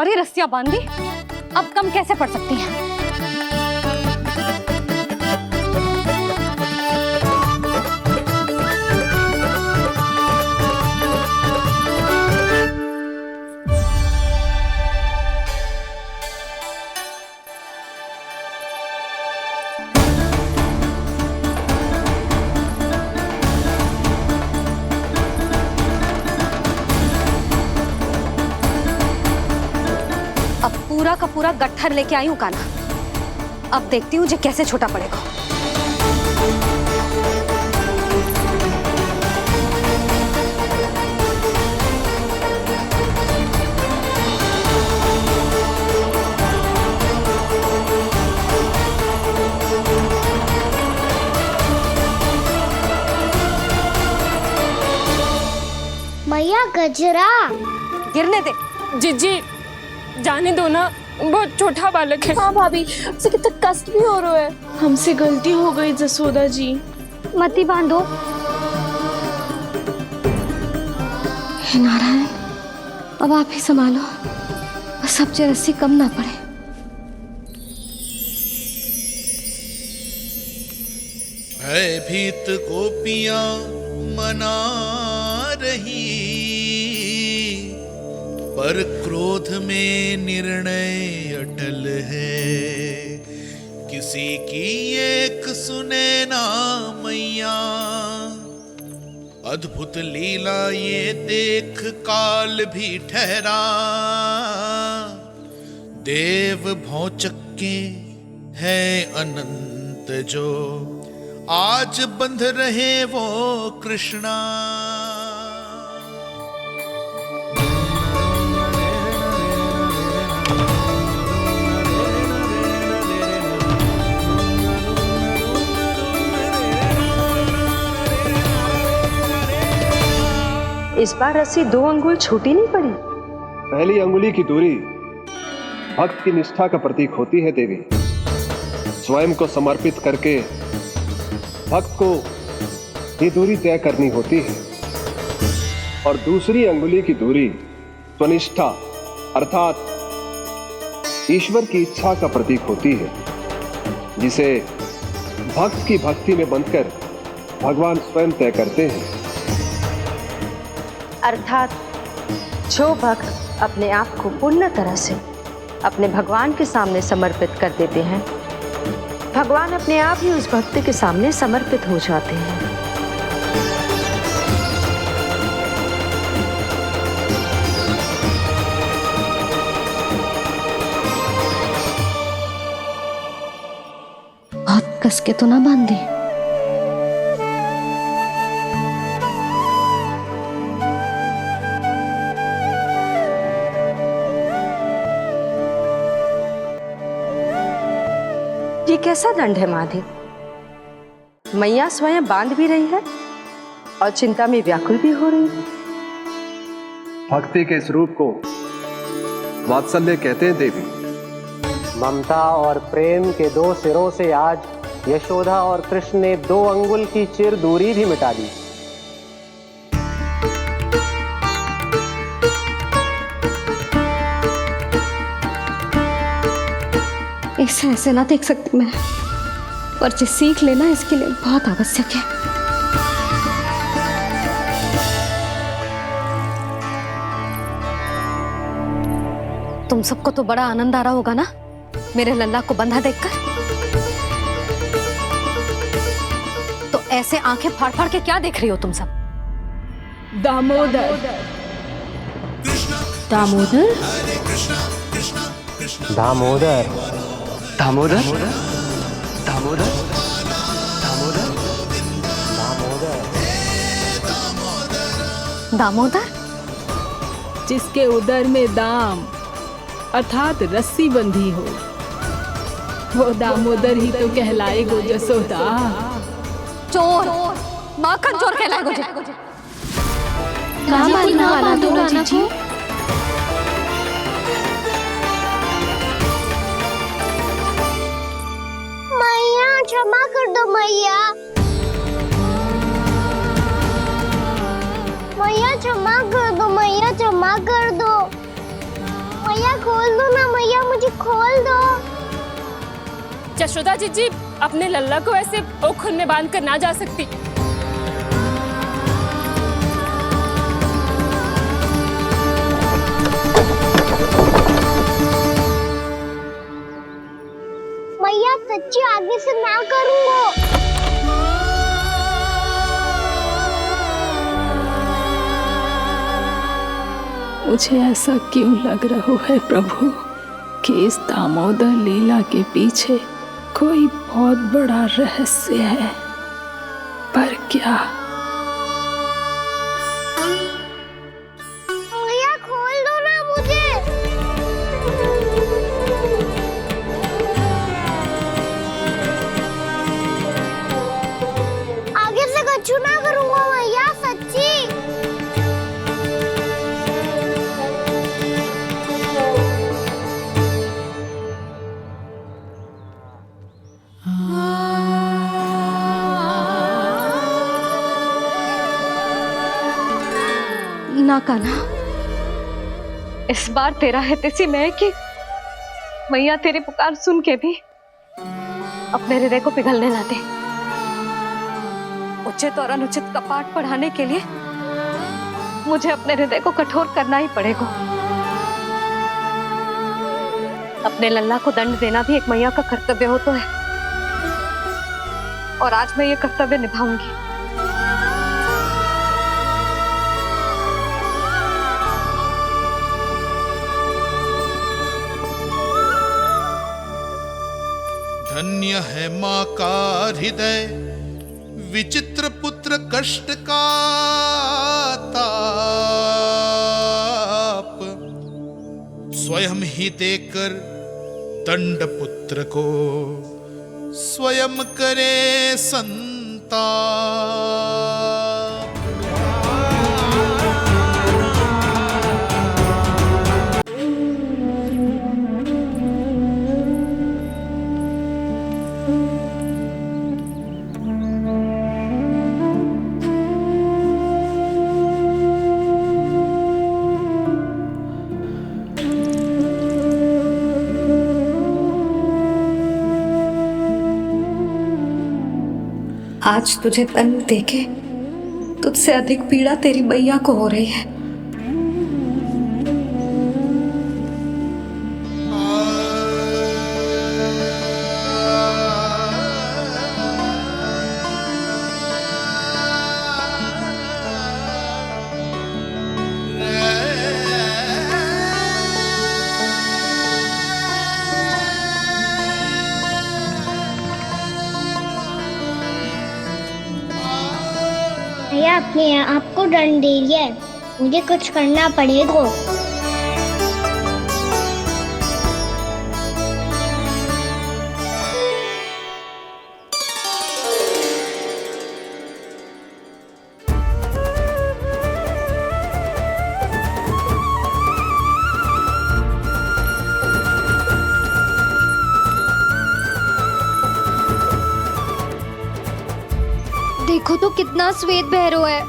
सारी रस्सियां बांध दी, अब कम कैसे पड़ सकती हैं? अब पूरा का पूरा गट्ठर लेके आई हूं काना। अब देखती हूँ ये कैसे छोटा पड़ेगा। मैया गजरा गिरने दे। जीजी जाने दो ना, बहुत छोटा बालक है। हाँ भाभी, उसे कितना कष्ट भी हो रहा है। हमसे गलती हो गई जसोदा जी। मती बांधो। हे नारायण, अब आप ही संभालो, बस अब जे रस्सी कम ना पड़े। भयभीत गोपियां मना रही, पर क्रोध में निर्णय अटल है। किसी की एक सुने ना मैया, अद्भुत लीला ये देख काल भी ठहरा। देव भौचक्के है अनंत जो, आज बंध रहे वो कृष्णा। इस बार रस्सी 2 अंगुल छोटी नहीं पड़ी। पहली अंगुली की दूरी भक्त की निष्ठा का प्रतीक होती है देवी। स्वयं को समर्पित करके भक्त को ये दूरी तय करनी होती है। और दूसरी अंगुली की दूरी स्वनिष्ठा अर्थात ईश्वर की इच्छा का प्रतीक होती है, जिसे भक्त की भक्ति में बंधकर भगवान स्वयं तय करते हैं। अर्थात जो भक्त अपने आप को पूर्ण तरह से अपने भगवान के सामने समर्पित कर देते हैं, भगवान अपने आप ही उस भक्त के सामने समर्पित हो जाते हैं। बहुत कस के तो ना बांधे। ये कैसा दंड है माधि? मैया स्वयं बांध भी रही है और चिंता में व्याकुल भी हो रही है। भक्ति के इस रूप को वात्सल्य कहते हैं देवी। ममता और प्रेम के 2 सिरों से आज यशोदा और कृष्ण ने 2 अंगुल की चिर दूरी भी मिटा दी। ऐसे ऐसे ना देख सकती मैं, पर जो सीख लेना इसके लिए बहुत आवश्यक है। तुम सबको तो बड़ा आनंद आ रहा होगा ना मेरे लल्ला को बंधा देखकर। तो ऐसे आंखें फाड़ फाड़ के क्या देख रही हो तुम सब? दामोदर। दामोदर? दामोदर। दामोदर दामोदर दामोदर दामोदर? जिसके उदर में दाम अर्थात रस्सी बंधी हो, वो दामोदर ही तो कहलाएगो जसोदा। चोर, माखन चोर कहलाएगो जी। ना बांधना जीजी। मैया क्षमा कर दो मैया। मैया क्षमा कर दो, मैया क्षमा कर दो। मैया खो जी खोल दो। यशोदा जी अपने लल्ला को ऐसे ओखल में बांध कर ना जा सकती। मैया सच्ची आगे से ना करूँगा। मुझे ऐसा क्यों लग रहा है प्रभु कि इस दामोदर लीला के पीछे कोई बहुत बड़ा रहस्य है, पर क्या? मैया खोल दो ना मुझे। आगे से कछु ना करूँगा मैया सच्ची। ना कान्हा, इस बार तेरा है तेसी मैं कि मैया तेरी पुकार सुन के भी अपने हृदय को पिघलने ना दे। उचित और अनुचित का पाठ पढ़ाने के लिए मुझे अपने हृदय को कठोर करना ही पड़ेगा। अपने लल्ला को दंड देना भी एक मैया का कर्तव्य हो तो है, और आज मैं ये कर्तव्य निभाऊंगी। धन्य है माँ का हृदय, विचित्र पुत्र कष्ट का ताप, स्वयं ही देकर दंड पुत्र को स्वयं करे संताप। आज तुझे दंड देके तुझसे अधिक पीड़ा तेरी मैया को हो रही है। भैया अपने आप को दंड दे रही है, मुझे कुछ करना पड़ेगा। देखो तो कितना श्वेत भैरव है।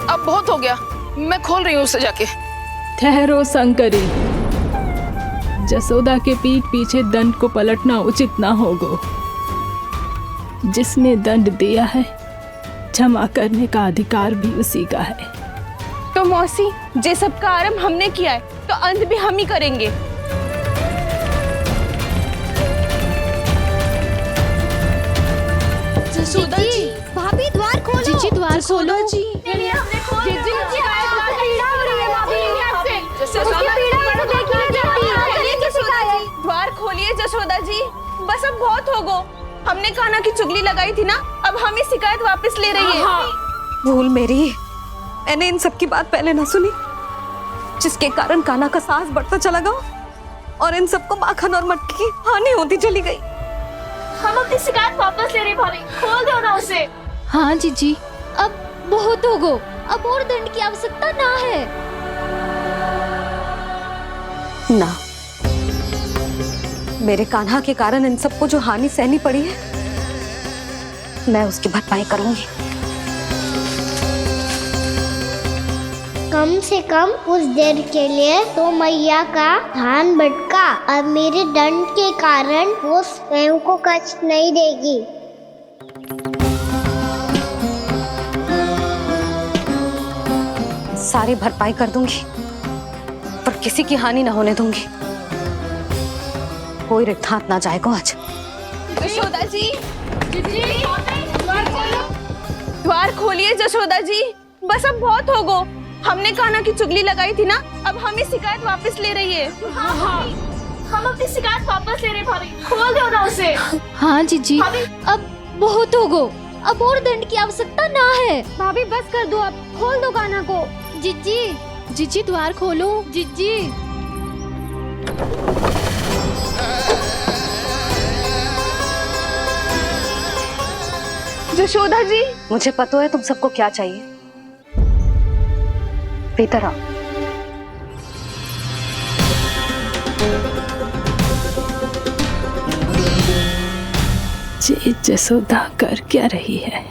अब बहुत हो गया, मैं खोल रही हूँ उसे जाके। ठहरो शंकरी, जसोदा के पीठ पीछे दंड को पलटना उचित ना होगा। जिसने दंड दिया है क्षमा करने का अधिकार भी उसी का है। तो मौसी, जे सब का आरंभ हमने किया है तो अंत भी हम ही करेंगे। जसोदा जी, भाभी द्वार खोलो। जीजी द्वार खोलो जी। द्वार खोलिए जसोदा जी, बस अब बहुत हो गो। हमने कान्हा की चुगली लगाई थी ना, अब हम ये शिकायत वापस ले रही है। भूल मेरी, मैंने इन सब की बात पहले ना सुनी, जिसके कारण कान्हा का साहस बढ़ता चला गया और इन सबको माखन और मटकी की हानि होती चली गई। हम अपनी शिकायत वापस ले रहे भाभी, खोल दो ना उसे। हाँ जीजी, अब बहुत हो गो, अब और दंड की आवश्यकता ना है। ना, मेरे कान्हा के कारण इन सबको जो हानि सहनी पड़ी है, मैं उसकी भरपाई करूंगी। कम से कम कुछ देर के लिए तो मैया का ध्यान भटका और मेरे दंड के कारण वो स्वयं को कष्ट नहीं देगी। सारी भरपाई कर दूंगी, पर किसी की हानि ना होने दूंगी। कोई रिक्त हाथ ना जाएगा आज। जशोदा जी, द्वार खोलिए जशोदा जी, बस अब बहुत हो गो। हमने कान्हा की चुगली लगाई थी ना, अब हमें शिकायत वापस ले रही है। हम अपनी शिकायत वापस ले रहे भाभी, खोल दो ना उसे। हाँ जीजी, अब बहुत हो गो, अब और दंड की आवश्यकता ना है। भाभी बस कर दो, अब खोल दो कान्हा को। जीजी, जीजी द्वार खोलो, जीजी। जशोदा जी, मुझे पता है तुम सबको क्या चाहिए। भीतर आओ। जी जसोदा कर क्या रही है?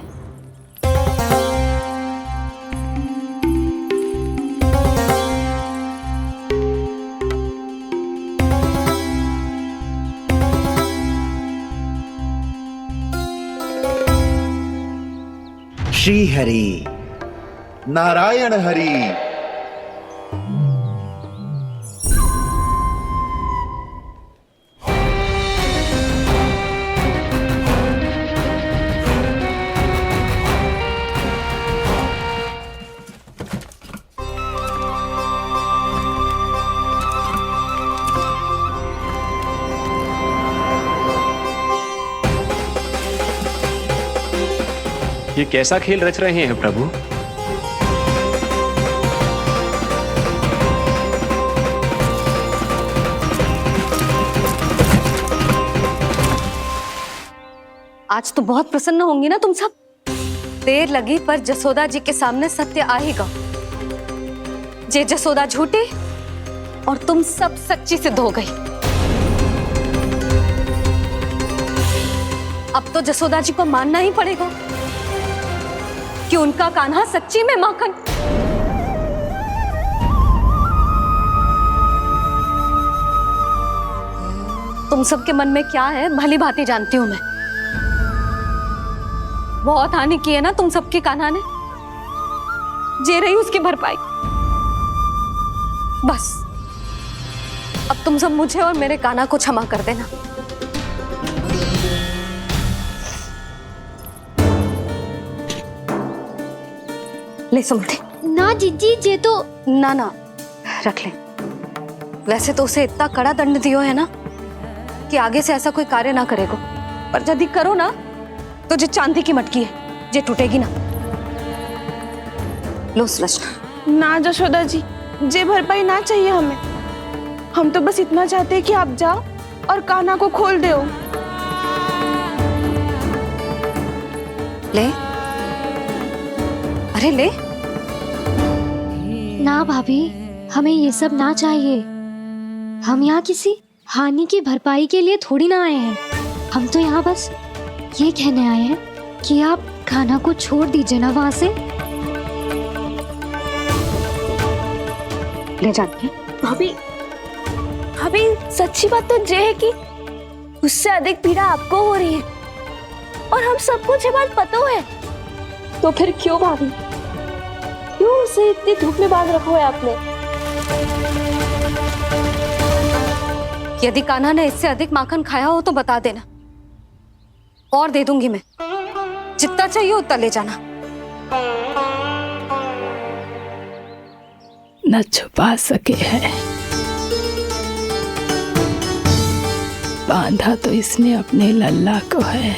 श्री हरि नारायण हरि। ये कैसा खेल रच रहे हैं प्रभु? आज तो बहुत प्रसन्न होंगी ना तुम सब। देर लगी पर जसोदा जी के सामने सत्य आएगा। जे जसोदा झूठी और तुम सब सच्ची सिद्ध हो गई। अब तो जसोदा जी को मानना ही पड़ेगा कि उनका कान्हा सच्ची में माखन। तुम सबके मन में क्या है भली भांति जानती हूं मैं। बहुत हानि की है ना तुम सबकी कान्हा ने, जे रही उसकी भरपाई। बस अब तुम सब मुझे और मेरे कान्हा को क्षमा कर देना। ले सुमति। ना जीजी, जे तो ना ना रख ले। वैसे तो उसे इतना कड़ा दंड दियो है ना कि आगे से ऐसा कोई कार्य ना करेगा, पर यदि करो ना तो जो चांदी की मटकी है जे टूटेगी ना। लो सुलक्षणा। ना जशोदा जी, जे भरपाई ना चाहिए हमें। हम तो बस इतना चाहते हैं कि आप जाओ और कान्हा को खोल दो। ले, अरे ले। ना भाभी, हमें ये सब ना चाहिए। हम यहाँ किसी हानि की भरपाई के लिए थोड़ी ना आए हैं। हम तो यहाँ बस ये कहने आए हैं कि आप कान्हा को छोड़ दीजिए ना वहां से। ले जाती भाभी, भाभी सच्ची बात तो ये है कि उससे अधिक पीड़ा आपको हो रही है और हम सबको ये बात पता है। तो फिर क्यों भाभी, क्यों उसे इतनी धूप में बांध रखा है आपने? यदि कान्हा ने इससे अधिक माखन खाया हो तो बता देना, और दे दूंगी मैं। जितना चाहिए उतना ले जाना। न छुपा सके है, बांधा तो इसने अपने लल्ला को है,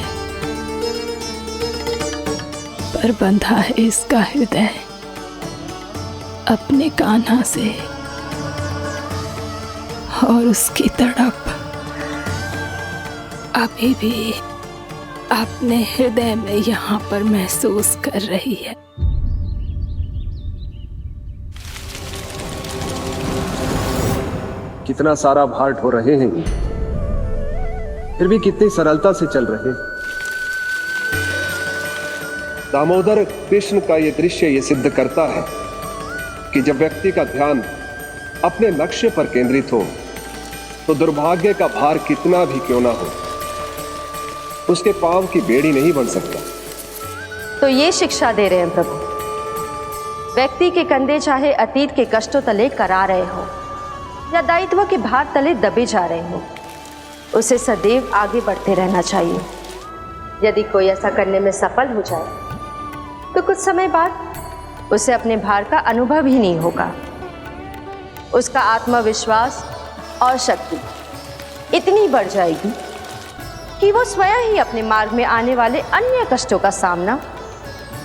पर बंधा है इसका हृदय अपने कान्हा से। और उसकी तड़प अभी भी अपने हृदय में यहाँ पर महसूस कर रही है। कितना सारा भार ढो रहे हैं, फिर भी कितनी सरलता से चल रहे हैं। दामोदर कृष्ण का ये दृश्य ये सिद्ध करता है कि जब व्यक्ति का ध्यान अपने लक्ष्य पर केंद्रित हो तो दुर्भाग्य का भार कितना भी क्यों ना हो, उसके पांव की बेड़ी नहीं बन सकता। तो ये शिक्षा दे रहे हैं प्रभु, व्यक्ति के कंधे चाहे अतीत के कष्टों तले करा रहे हो या दायित्व के भार तले दबे जा रहे हो, उसे सदैव आगे बढ़ते रहना चाहिए। यदि कोई ऐसा करने में सफल हो जाए तो कुछ समय बाद उसे अपने भार का अनुभव ही नहीं होगा। उसका आत्मविश्वास और शक्ति इतनी बढ़ जाएगी कि वो स्वयं ही अपने मार्ग में आने वाले अन्य कष्टों का सामना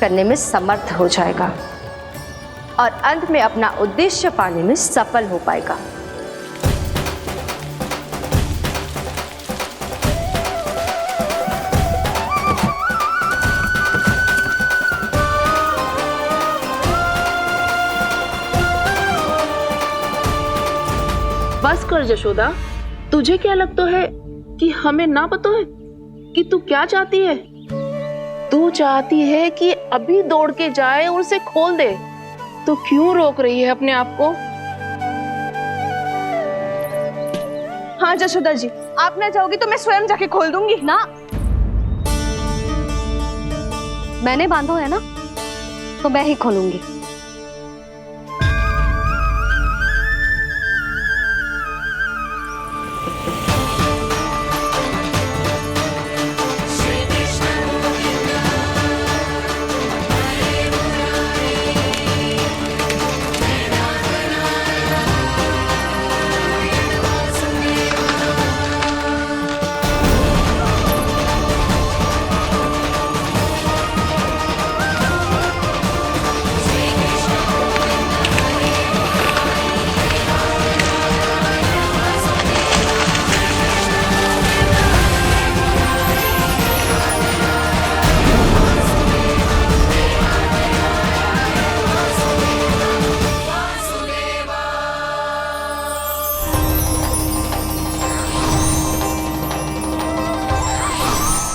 करने में समर्थ हो जाएगा और अंत में अपना उद्देश्य पाने में सफल हो पाएगा। बस कर यशोदा, तुझे क्या लगता है कि हमें ना पता है कि तू क्या चाहती है? तू चाहती है कि अभी दौड़ के जाए और उसे खोल दे, तो क्यों रोक रही है अपने आप को? हाँ यशोदा जी, आप ना जाओगी तो मैं स्वयं जाके खोल दूंगी ना। मैंने बांधो है ना, तो मैं ही खोलूंगी।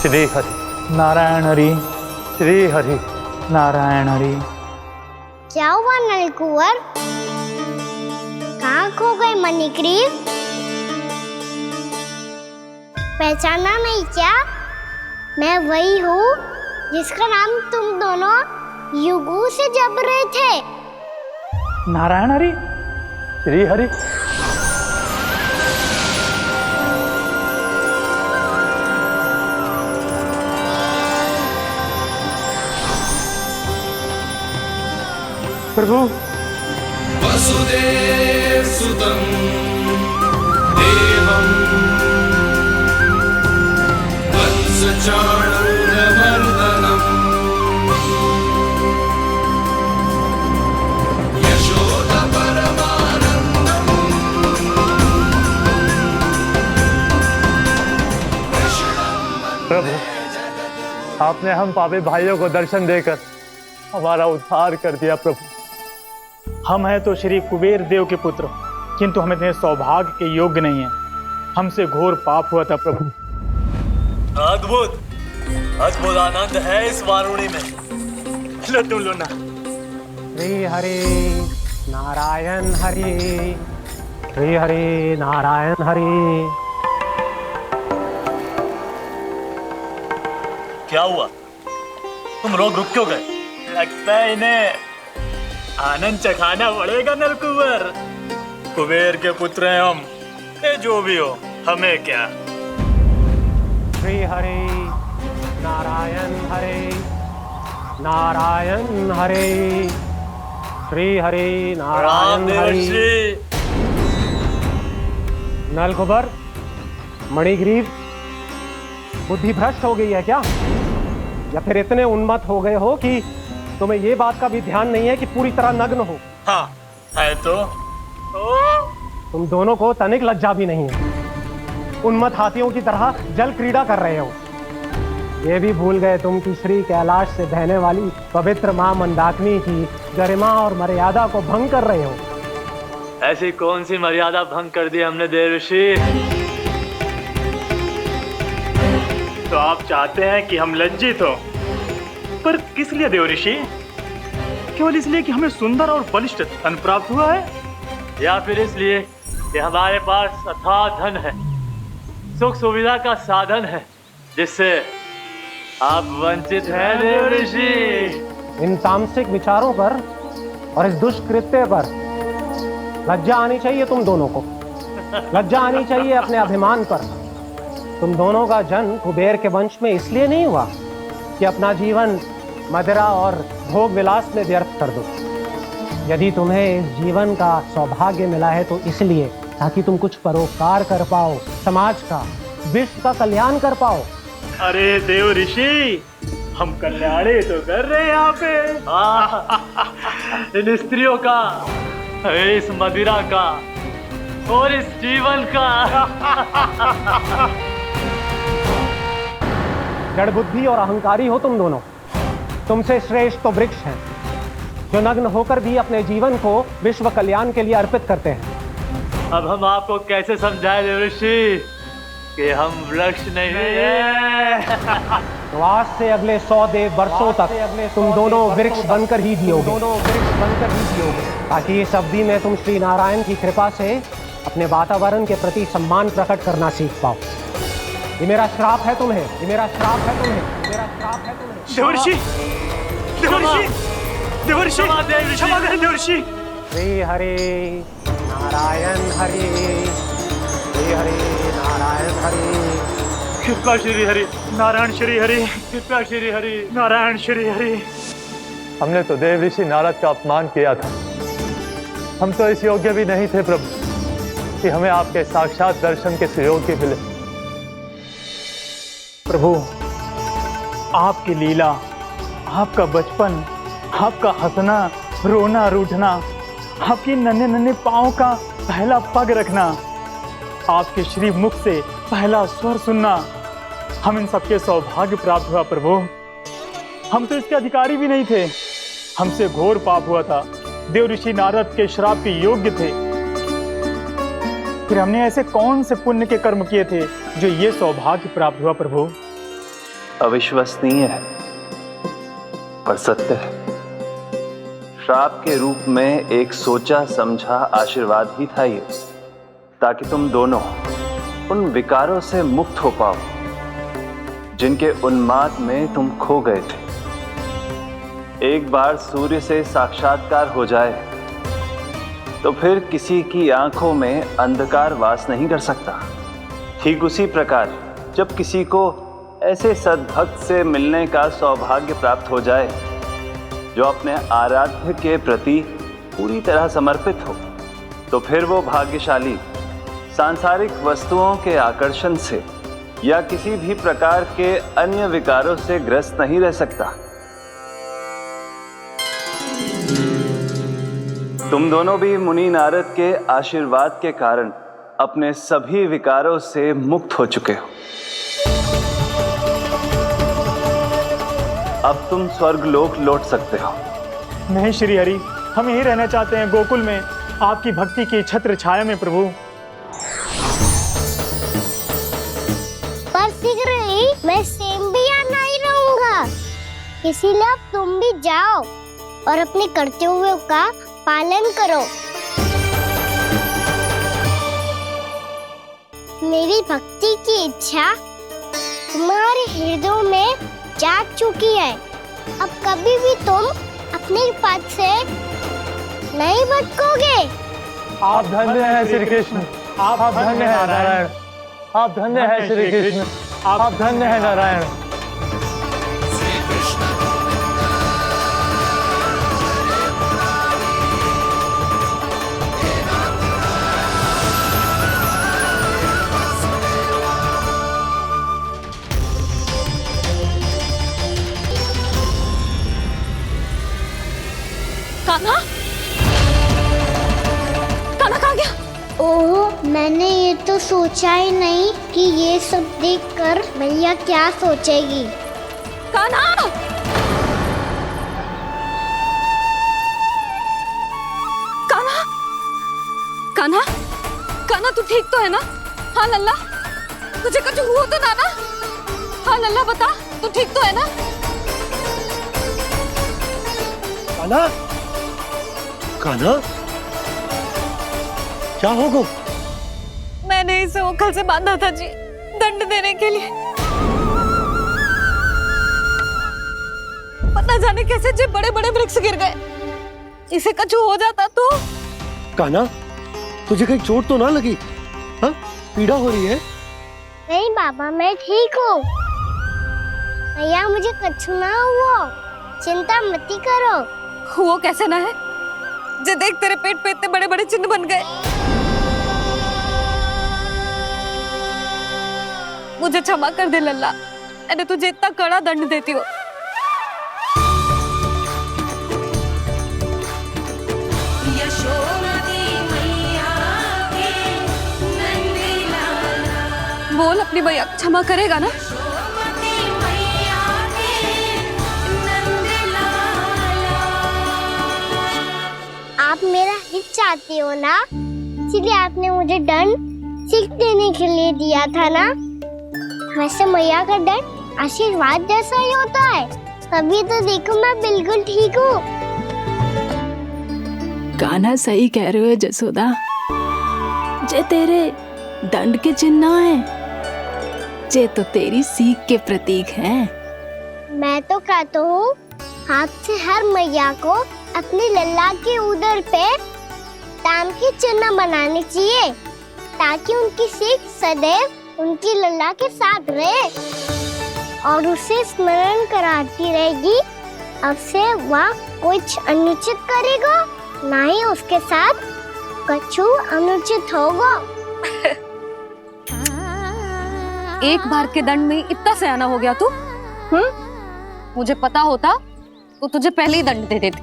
श्री हरि नारायण हरि, श्री हरि नारायण हरि। क्या हुआ नलकुंवर? कहाँ खो गए मणिग्रीव? पहचाना नहीं क्या? मैं वही हूँ जिसका नाम तुम दोनों युगों से जप रहे थे। नारायण हरि, श्री हरि। प्रभु वसुदेव सुतं देवं वत्सचाणूरमर्दनम् यशोदा परमानन्दम् प्रभु, आपने हम पापी भाइयों को दर्शन देकर हमारा उद्धार कर दिया। प्रभु, हम हैं तो श्री कुबेर देव के पुत्र, किंतु हम इतने सौभाग्य के योग्य नहीं हैं। हमसे घोर पाप हुआ था प्रभु। अद्भुत अद्भुत आनंद है इस वारुणी में। लो तुम लो ना। श्री हरि नारायण हरि, श्री हरि नारायण हरि। क्या हुआ? तुम रोग रुक क्यों गए? लगता है इन्हें आनंद चखाना पड़ेगा नलकुंवर। कुबेर के पुत्र हैं हम, ये जो भी हो हमें क्या। श्री हरि नारायण हरि, नारायण हरि, श्री हरि नारायण हरि। नलकुंवर, मणिग्रीव, बुद्धि भ्रष्ट हो गई है क्या? या फिर इतने उन्मत्त हो गए हो कि तुम्हें ये बात का भी ध्यान नहीं है कि पूरी तरह नग्न हो? हाँ है तो तुम दोनों को तनिक लज्जा भी नहीं है। उन्मत्त हाथियों की तरह जल क्रीड़ा कर रहे हो। ये भी भूल गए तुम कि श्री कैलाश से बहने वाली पवित्र मां मंदाकिनी की गरिमा और मर्यादा को भंग कर रहे हो। ऐसी कौन सी मर्यादा भंग कर दी हमने देवर्षि? तो आप चाहते हैं कि हम लज्जित हो, पर किस लिए देवर्षि? केवल इसलिए कि हमें सुंदर और बलिष्ठ धन प्राप्त हुआ है, या फिर इसलिए कि हमारे पास अथाह धन है, सुख सुविधा का साधन है, जिससे आप वंचित हैं देव ऋषि। इन तामसिक विचारों पर और इस दुष्कृत्य पर लज्जा आनी चाहिए तुम दोनों को। लज्जा आनी चाहिए अपने अभिमान पर। तुम दोनों का जन्म कुबेर के वंश में इसलिए नहीं हुआ कि अपना जीवन मदिरा और भोग विलास में व्यर्थ कर दो। यदि तुम्हें इस जीवन का सौभाग्य मिला है तो इसलिए ताकि तुम कुछ परोपकार कर पाओ, समाज का, विश्व का कल्याण कर पाओ। अरे देव ऋषि, हम कल्याणी तो कर रहे हैं यहाँ पे। इन स्त्रियों का, इस मदिरा का और इस जीवन का। जड़ बुद्धि और अहंकारी हो तुम दोनों। तुमसे श्रेष्ठ तो वृक्ष हैं जो नग्न होकर भी अपने जीवन को विश्व कल्याण के लिए अर्पित करते हैं। अब हम आपको कैसे समझाएं देव ऋषि कि हम वृक्ष नहीं हैं। तो आज से अगले 100 वर्षों तक तुम दोनों वृक्ष बनकर ही जियोगे, ताकि इस अवधि में तुम श्री नारायण की कृपा से अपने वातावरण के प्रति सम्मान प्रकट करना सीख पाओ। ये मेरा श्राप है तुम्हें, ये मेरा श्राप है तुम्हें, मेरा श्राप है तुम्हें। देवर्षि, देवर्षि, देवर्षि, क्षमा करें देवर्षि। श्री हरि नारायण हरि, श्री हरि नारायण हरि। कृपा श्री हरि नारायण श्री हरि, कृपा श्री हरि नारायण श्री हरि। हमने तो देव ऋषि नारद का अपमान किया था। हम तो इस योग्य भी नहीं थे प्रभु कि हमें आपके साक्षात दर्शन के सुयोग्य मिले। प्रभु, आपकी लीला, आपका बचपन, आपका हंसना, रोना, रूठना, आपकी नन्हे नन्हे पाँव का पहला पग रखना, आपके श्री मुख से पहला स्वर सुनना, हम इन सबके सौभाग्य प्राप्त हुआ प्रभु। हम तो इसके अधिकारी भी नहीं थे। हमसे घोर पाप हुआ था, देव ऋषि नारद के श्राप के योग्य थे। फिर हमने ऐसे कौन से पुण्य के कर्म किए थे जो ये सौभाग्य प्राप्त हुआ प्रभु? अविश्वसनीय है पर सत्य है। श्राप के रूप में एक सोचा समझा आशीर्वाद ही था ये, ताकि तुम दोनों उन विकारों से मुक्त हो पाओ जिनके उन्माद में तुम खो गए थे। एक बार सूर्य से साक्षात्कार हो जाए तो फिर किसी की आंखों में अंधकार वास नहीं कर सकता। ठीक उसी प्रकार जब किसी को ऐसे सद्भक्त से मिलने का सौभाग्य प्राप्त हो जाए जो अपने आराध्य के प्रति पूरी तरह समर्पित हो, तो फिर वो भाग्यशाली सांसारिक वस्तुओं के आकर्षण से या किसी भी प्रकार के अन्य विकारों से ग्रस्त नहीं रह सकता। तुम दोनों भी मुनि नारद के आशीर्वाद के कारण अपने सभी विकारों से मुक्त हो चुके हो। अब तुम स्वर्गलोक लौट सकते हो। नहीं श्री हरि, हम यहीं रहना चाहते हैं, गोकुल में, आपकी भक्ति की छत्र छाया में प्रभु। पर शीघ्र ही मैं सेम्बिया नहीं रहूंगा, इसीलिए अब तुम भी जाओ और अपने कर्तव्यों का पालन करो। मेरी भक्ति की इच्छा तुम्हारे हृदय में जाग चुकी है। अब कभी भी तुम अपने पद से नहीं भटकोगे। आप धन्य हैं श्री कृष्ण, आप धन्य हैं नारायण, आप धन्य हैं श्री कृष्ण, आप धन्य हैं नारायण। कान्हा, कान्हा कहाँ गया? ओह, मैंने ये तो सोचा ही नहीं कि ये सब देखकर मैया क्या सोचेगी। कान्हा! कान्हा! कान्हा! कान्हा तू ठीक तो है ना? हाँ लल्ला, तुझे कुछ हुआ तो ना? हाँ लल्ला बता, तू ठीक तो है ना? कान्हा! कान्हा, क्या होगा? मैंने इसे ओखल से बांधा था जी, दंड देने के लिए। पता जाने कैसे जो बड़े बड़े वृक्ष गिर गए, इसे कछु हो जाता तो। कान्हा, तुझे कहीं चोट तो ना लगी? हाँ, पीड़ा हो रही है? नहीं बाबा, मैं ठीक हूँ। भैया मुझे कछु ना हुआ, चिंता मत करो। वो कैसे ना है, जे देख तेरे पेट पे इतने बड़े बड़े चिन्ह बन गए। मुझे क्षमा कर दे लल्ला, मैंने तुझे इतना कड़ा दंड देती हो। बोल अपनी भैया क्षमा करेगा ना? आप मेरा हित चाहते हो ना, इसलिए आपने मुझे दंड सीख देने के लिए दिया था ना। वैसे मैया का दंड आशीर्वाद जैसा ही होता है, तभी तो देखो मैं बिल्कुल ठीक हूँ। कान्हा सही कह रहे हो जसोदा, जे तेरे दंड के चिन्ह ना है, जे तो तेरी सीख के प्रतीक हैं। मैं तो कहता हूँ हाथ से हर मैया को अपनी लल्ला के उदर पे ताम के चिन्ह बनाने चाहिए, ताकि उनकी सीख सदैव उनकी लल्ला के साथ रहे और उसे स्मरण कराती रहेगी। अब से वह कुछ अनुचित करेगा, ना ही उसके साथ कछु अनुचित होगा। एक बार के दंड में इतना सयाना हो गया तू? मुझे पता होता तो तुझे पहले ही दंड दे देती।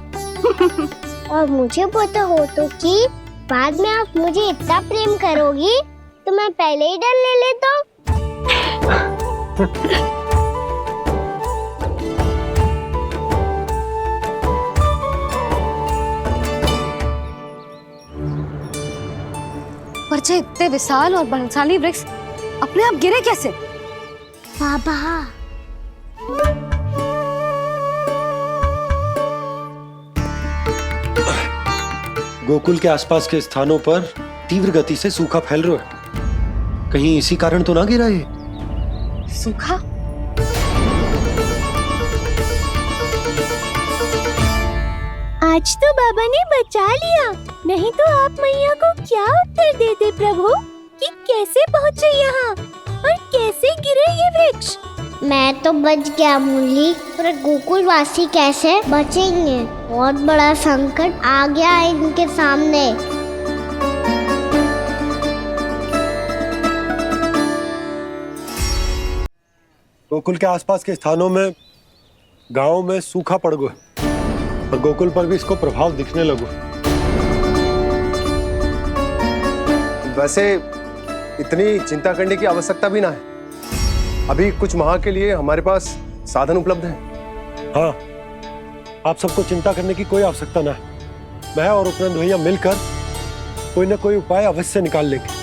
और मुझे पता हो तो कि बाद में आप मुझे इतना प्रेम करोगी तो मैं पहले ही दंड ले लेता हूँ। पर जे इतने विशाल और बलशाली वृक्ष अपने आप गिरे कैसे? बाबा, गोकुल के आसपास के स्थानों पर तीव्र गति से सूखा फैल रहा है। कहीं इसी कारण तो ना गिरा ये? सूखा? आज तो बाबा ने बचा लिया, नहीं तो आप मैया को क्या उत्तर देते प्रभु कि कैसे पहुँचे यहाँ और कैसे गिरे ये वृक्ष? मैं तो बच गया मुरली, पर गोकुल वासी कैसे बचेंगे? बहुत बड़ा संकट आ गया है इनके सामने। गोकुल के आसपास के स्थानों में, गांवों में सूखा पड़ गया और गोकुल पर भी इसको प्रभाव दिखने लगा। वैसे इतनी चिंता करने की आवश्यकता भी ना है। अभी कुछ माह के लिए हमारे पास साधन उपलब्ध है। हाँ, आप सबको चिंता करने की कोई आवश्यकता ना है। मैं और उपनंद भैया मिलकर कोई ना कोई उपाय अवश्य निकाल लेंगे।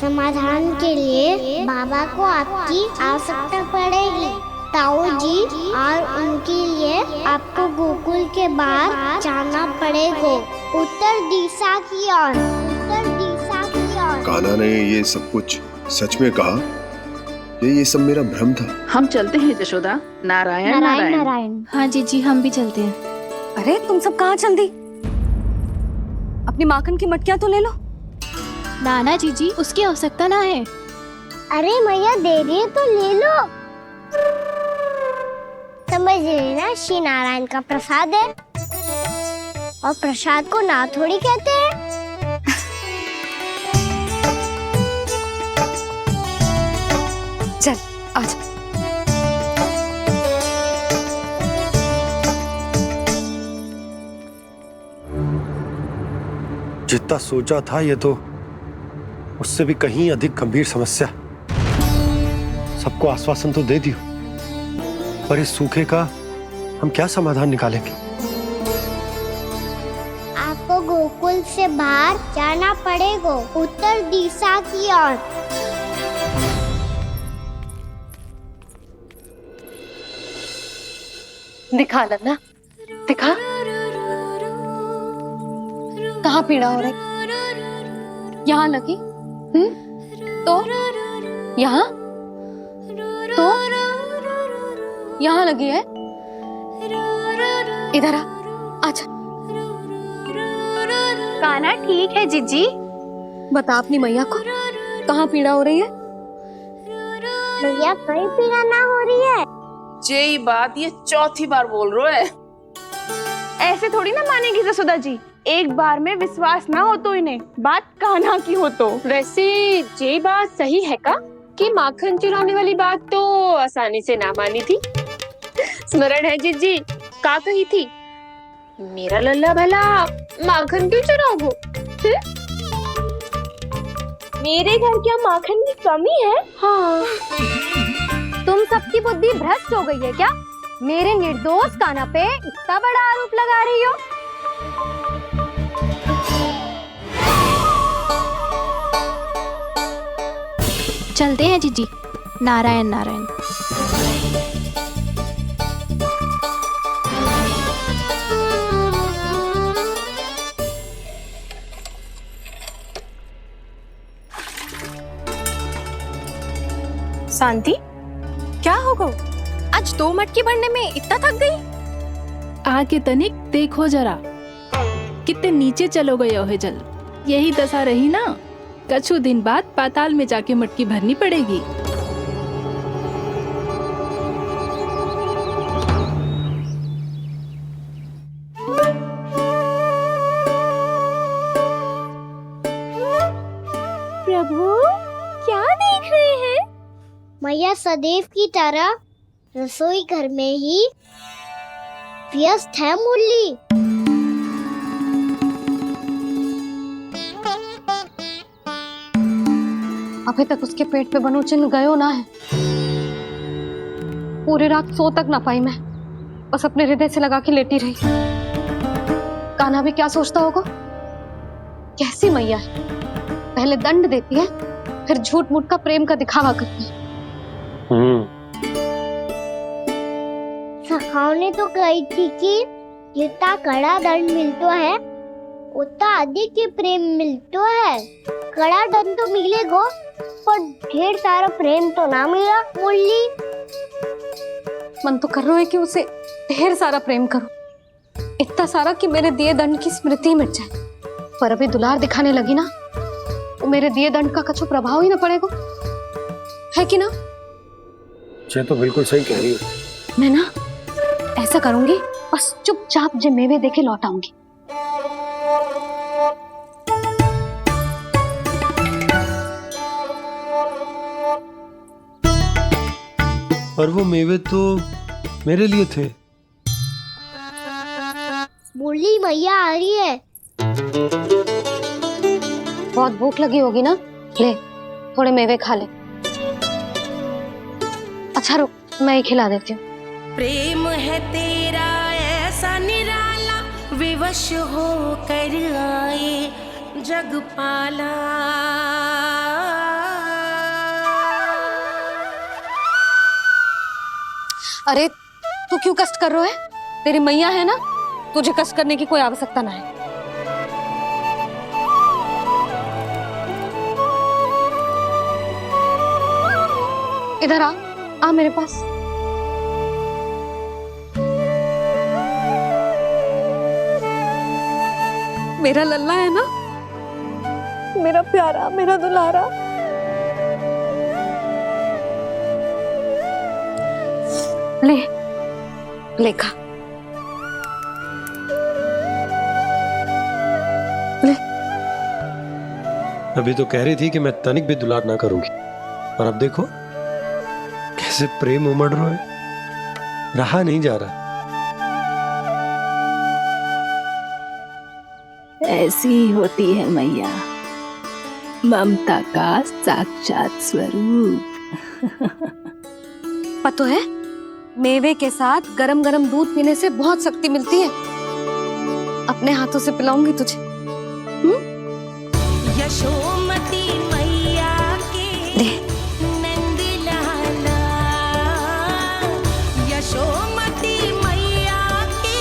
समाधान के लिए बाबा को आपकी आवश्यकता पड़ेगी। ताऊ जी और उनके लिए आपको गोकुल के बाहर जाना पड़ेगा, उत्तर दिशा की ओर। उत्तर दिशा की ओर। कान्हा ने ये सब कुछ सच में कहा? ये सब मेरा भ्रम था? हम चलते हैं जशोदा। नारायण नारायण नारायण। हाँ जी, हम भी चलते हैं। अरे तुम सब कहाँ चल दी? अपनी माखन की मटकियाँ तो ले लो। नाना जी, उसकी आवश्यकता ना है। अरे मैया दे रही है तो ले लो। समझ लेना, श्री नारायण का प्रसाद है और प्रसाद को ना थोड़ी कहते हैं। चल आजा। जितना सोचा था ये तो उससे भी कहीं अधिक गंभीर समस्या। सबको आश्वासन तो दे दियो, पर इस सूखे का हम क्या समाधान निकालेंगे? आपको गोकुल से बाहर जाना पड़ेगा, उत्तर दिशा की ओर। दिखा लल्ला, दिखा। कहाँ पीड़ा हो रही? यहाँ लगी? तो यहाँ? तो यहाँ लगी है? इधर आ, आजा। कान्हा ठीक है जीजी। बता अपनी मैया को कहाँ पीड़ा हो रही है? मैया कहीं पीड़ा ना हो रही है। यही बात ये चौथी बार बोल रहे है। ऐसे थोड़ी ना मानेगी जसोदा जी, एक बार में विश्वास ना हो तो इन्हें, बात कान्हा की हो तो। वैसे ये बात सही है का कि माखन चुराने वाली बात तो आसानी से ना मानी थी। स्मरण है जीजी का कही थी, मेरा लल्ला भला माखन क्यों चुराओ? मेरे घर क्या माखन की कमी है? हाँ। तुम सबकी बुद्धि भ्रष्ट हो गई है क्या? मेरे निर्दोष कान्हा पे इतना बड़ा आरोप लगा रही हो? चलते हैं जीजी। नारायण नारायण। शांति, क्या हो गया? आज 2 मटकी भरने में इतना थक गई? आके तनिक देखो जरा, कितने नीचे चलो गए हो जल। यही दशा रही ना, कछु दिन बाद पाताल में जाके मटकी भरनी पड़ेगी। प्रभु क्या देख रहे हैं? मैया सदैव की तरह रसोई घर में ही व्यस्त है मुरली। अभी तक उसके पेट पे बनो चिन्ह गयो ना है। पूरी रात सो तक ना पाई मैं, बस अपने हृदय से लगा के लेटी रही। कान्हा भी क्या सोचता होगा? कैसी मैया है, पहले दंड देती है, फिर झूठ मूठ का प्रेम का दिखावा करती है। सखाओं तो कही थी कि जितना कड़ा दंड मिलता है उतना अधिक ही प्रेम मिलता है। कड़ा दंड तो मिलेगा पर ढेर सारा प्रेम तो ना मिला मुरली। मन तो कर रहा है कि उसे ढेर सारा प्रेम करो, इतना सारा कि मेरे दिए दंड की स्मृति मिट जाए। पर अभी दुलार दिखाने लगी ना, तो मेरे दिए दंड का कछु प्रभाव ही ना पड़ेगा, है कि ना? ये तो बिल्कुल सही कह रही हो। मैं ना ऐसा करूंगी, बस चुपचाप जे मेवे देखे लौट आऊंगी। पर वो मेवे तो मेरे लिए थे। मुरली मैया आ रही है। बहुत भूख लगी होगी ना, ले थोड़े मेवे खा ले। अच्छा रुक, मैं ही खिला देती हूँ। प्रेम है तेरा ऐसा निराला, विवश हो कर आए जग पाला। अरे तू क्यों कष्ट कर रहा है? तेरी मैया है ना, तुझे कष्ट करने की कोई आवश्यकता ना है। इधर आ मेरे पास। मेरा लल्ला है ना, मेरा प्यारा, मेरा दुलारा। ले ले खा, ले। अभी तो कह रही थी कि मैं तनिक भी दुलार ना करूंगी, और अब देखो कैसे प्रेम उमड़ रहा है, रहा नहीं जा रहा। ऐसी ही होती है मैया, ममता का साक्षात स्वरूप। पता है, मेवे के साथ गरम गरम दूध पीने से बहुत शक्ति मिलती है। अपने हाथों से पिलाऊंगी तुझे। यशोमती मैया के नंद लाला, यशोमती मैया के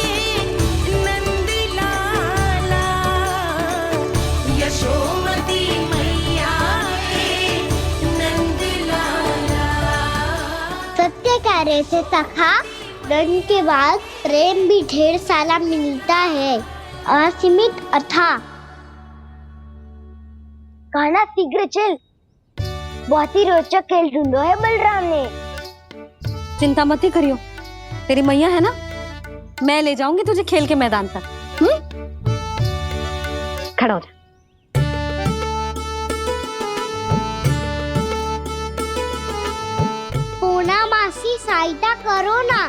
नंद लाला। रहे थे सखा, दंड के बाद प्रेम भी ढेर सारा मिलता है, असीमित अथाह। कहना शीघ्र चल, बहुत ही रोचक खेल ढूंढो है बलराम ने। चिंता मत ही करियो, तेरी मैया है ना, मैं ले जाऊंगी तुझे खेल के मैदान तक। खड़ा हो जा। पूना मासी सहायता करो ना,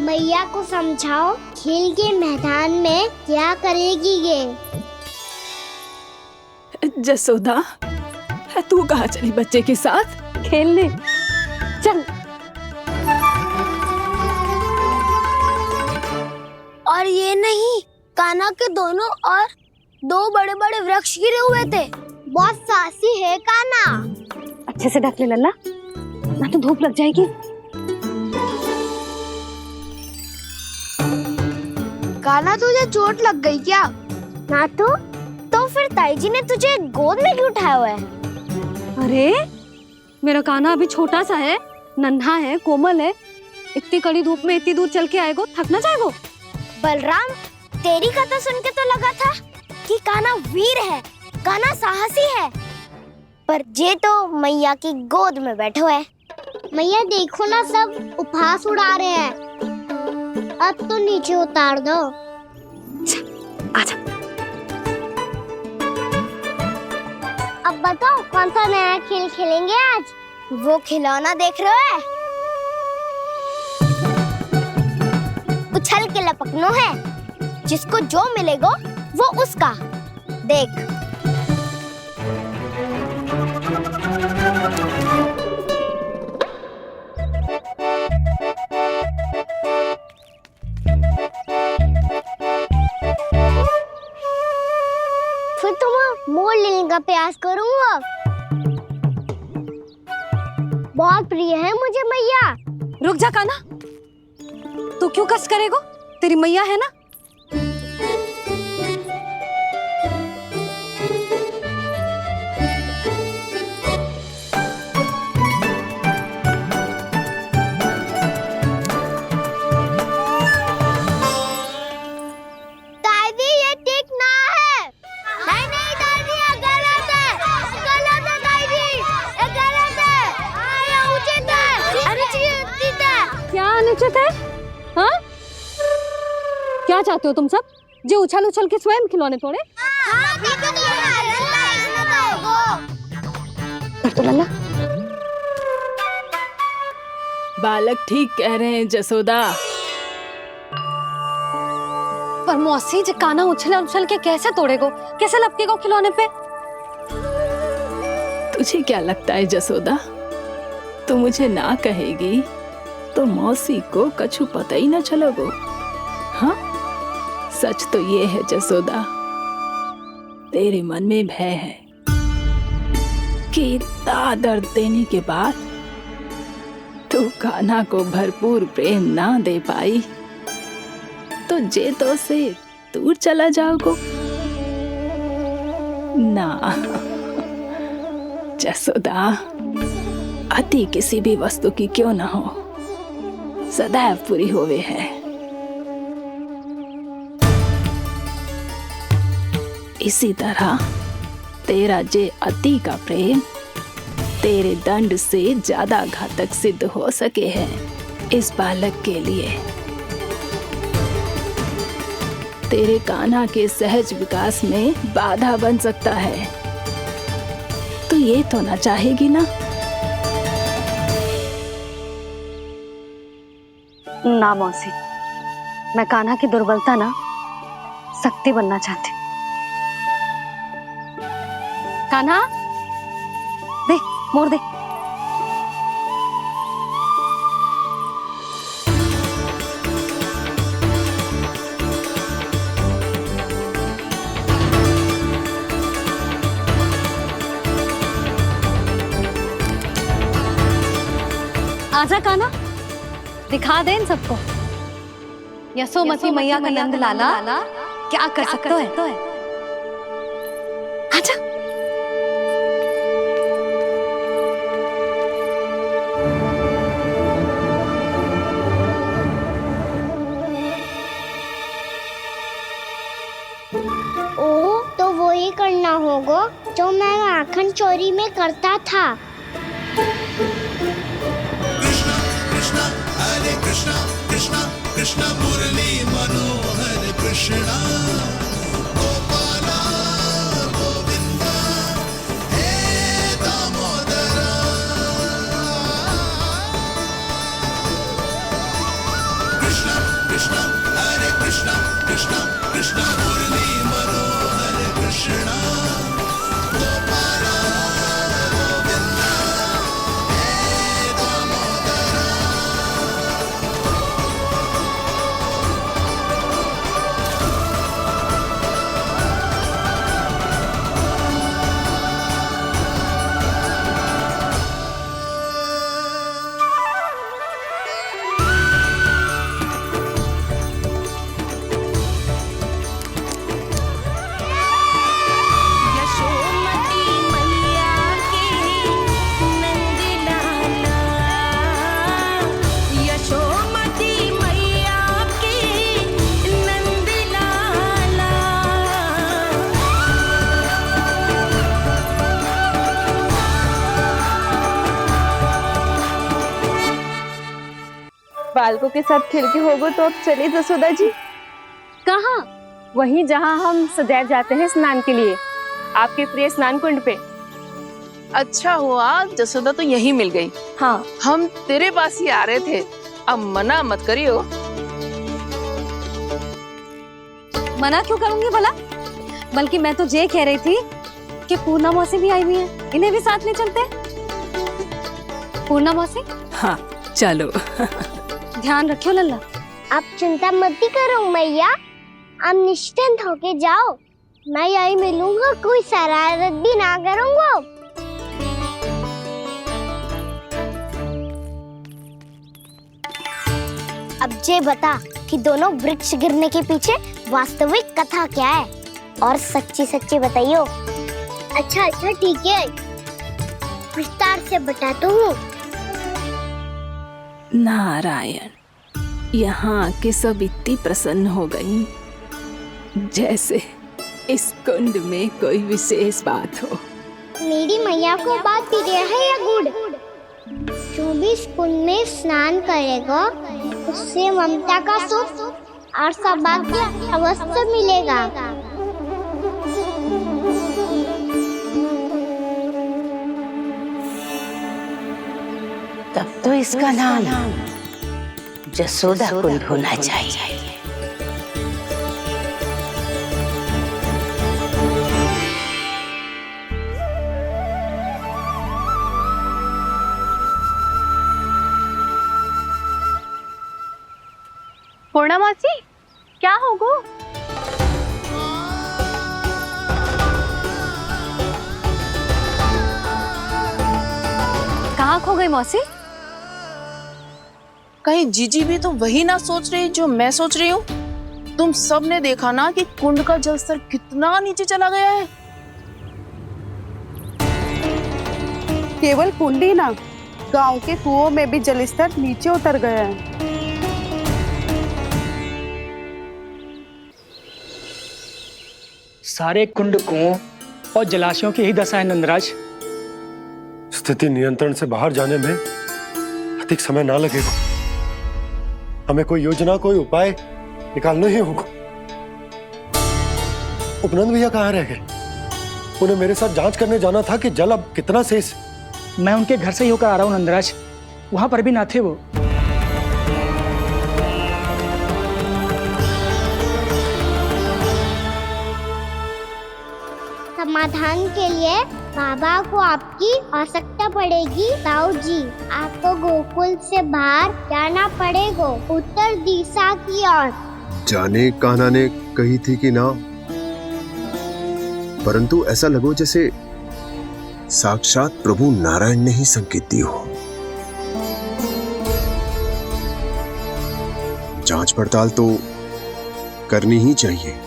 मैया को समझाओ खेल के मैदान में क्या करेगी ये। जसोदा, तू कहाँ चली बच्चे के साथ खेलने? चल। और ये नहीं, कान्हा के दोनों और दो बड़े बड़े वृक्ष गिरे हुए थे, बहुत साहसी है कान्हा। अच्छे से ढक ले लल्ला, ना तो धूप लग जाएगी। कान्हा तुझे चोट लग गई क्या? ना तो फिर ताई जी ने तुझे गोद में क्यों उठाया हुआ है? अरे मेरा कान्हा अभी छोटा सा है, नन्हा है, कोमल है, इतनी कड़ी धूप में इतनी दूर चल के आएगो, थक ना जाएगो। बलराम, तेरी कथा सुन के तो लगा था कि कान्हा वीर है, कान्हा साहसी है, पर ये तो मैया की गोद में बैठो है। मैया देखो ना, सब उपहास उड़ा रहे हैं, अब तो नीचे उतार दो। आजा। अब बताओ कौन सा नया खेल खेलेंगे आज? वो खिलौना देख रहे हो? उछल के लपकनो है, जिसको जो मिलेगा वो उसका। देख, फिर तुम मोड़ लेने का प्रयास करूंगा। बहुत प्रिय है मुझे मैया। रुक जा कान्हा, तू क्यों कष्ट करेगो? तेरी मैया है ना। दादी, ये ठीक ना है। नहीं नहीं दादी, ये गलत है, गलत है दादी, ये गलत है, ये उचित है, अनुचित है। क्या अनुचित है? हाँ? क्या चाहते हो तुम सब? जो उछल उछल के स्वयं खिलौने तोड़े? तो लल्ला, बालक ठीक कह रहे हैं जसोदा। पर मौसी, जे कान्हा उछल उछल के कैसे तोड़ेगो, कैसे लपकेगो खिलौने पे? तुझे क्या लगता है जसोदा, तू मुझे ना कहेगी तो मौसी को कछु पता ही न चलोगो। हाँ, सच तो ये है जसोदा, तेरे मन में भय है कि इतना दर्द देने के बाद तू कान्हा को भरपूर प्रेम ना दे पाई तो जे तो से दूर चला जाओगो ना। जसोदा, अति किसी भी वस्तु की क्यों ना हो, सदैव पूरी होवे है। इसी तरह तेरा जे अति का प्रेम तेरे दंड से ज्यादा घातक सिद्ध हो सके है इस बालक के लिए। तेरे कान्हा के सहज विकास में बाधा बन सकता है। तो ये तो ना चाहेगी ना? ना मौसी, मैं कान्हा की दुर्बलता ना शक्ति बनना चाहती। कान्हा, दे, मोड़ दे। आजा कान्हा, दिखा दे इन सबको यशोमती मैया का नंद लाला क्या कर सकता है। आजा। चोरी में करता था। कृष्णा हरे कृष्णा कृष्णा कृष्णा मुरली मनोहर कृष्णा गोपाला गोविंदा हे दामोदरा। कृष्णा कृष्णा हरे कृष्णा कृष्णा कृष्णा मुरली मनोहर कृष्णा गोपाला गोविंदा हे दामोदरा। यशोमती मैया के नंद लाला, यशोमती मैया के नंद लाला। बालकों के साथ खेल के होगो तो अब चले जसोदा जी। कहाँ? वहीं जहाँ हम सदैव जाते हैं स्नान के लिए, आपके प्रिय स्नान कुंड पे। अच्छा हुआ जसोदा तो यहीं मिल गई। हाँ, हम तेरे पास ही आ रहे थे, अब मना मत करियो। मना क्यों करूंगी भला? बल्कि मैं तो ये कह रही थी कि पूर्णा मौसी भी आई हुई है, इन्हें भी साथ ले चलते हैं। पूर्णा मौसी, हाँ चलो। ध्यान रखियो लल्ला। आप चिंता मत करो मैया, आप निश्चिंत होके जाओ, मैं यही मिलूंगा, कोई शरारत भी ना करूंगा। अब ये बता कि दोनों वृक्ष गिरने के पीछे वास्तविक कथा क्या है, और सच्ची सच्ची बताइयो। अच्छा अच्छा ठीक है, विस्तार से बताता हूँ। नारायण, यहाँ आके सब इतनी प्रसन्न हो गई जैसे इस कुंड में कोई विशेष बात हो। मेरी मैया को बात प्रिय है या गुड़? जो भी इस कुंड में स्नान करेगा उससे ममता का सुख और सौभाग्य अवश्य मिलेगा। तब तो इसका नाम जसोदा कुंड होना चाहिए। पूर्णा मौसी, क्या होगो? कहाँ खो गई मौसी? कहीं जीजी भी तो वही ना सोच रही जो मैं सोच रही हूँ? तुम सब ने देखा ना कि कुंड का जलस्तर कितना नीचे चला गया है। केवल कुंड ही ना, गांव के कुओं में भी जलस्तर नीचे उतर गया है। सारे कुंड कुओं और जलाशयों की ही दशा है नंदराज। स्थिति नियंत्रण से बाहर जाने में अधिक समय ना लगेगा। हमें कोई योजना, कोई उपाय निकालना ही होगा। उपनंद भैया कहाँ रह गए? उन्हें मेरे साथ जांच करने जाना था कि जल अब कितना शेष। मैं उनके घर से ही होकर आ रहा हूँ नंदराज, वहां पर भी ना थे वो। समाधान के लिए बाबा को आपकी आवश्यकता पड़ेगी। ताऊ जी, आपको गोकुल से बाहर जाना पड़ेगा, उत्तर दिशा की ओर। जाने कान्हा ने कही थी कि ना, परंतु ऐसा लगो जैसे साक्षात प्रभु नारायण ने ही संकेत दी हो। जांच पड़ताल तो करनी ही चाहिए।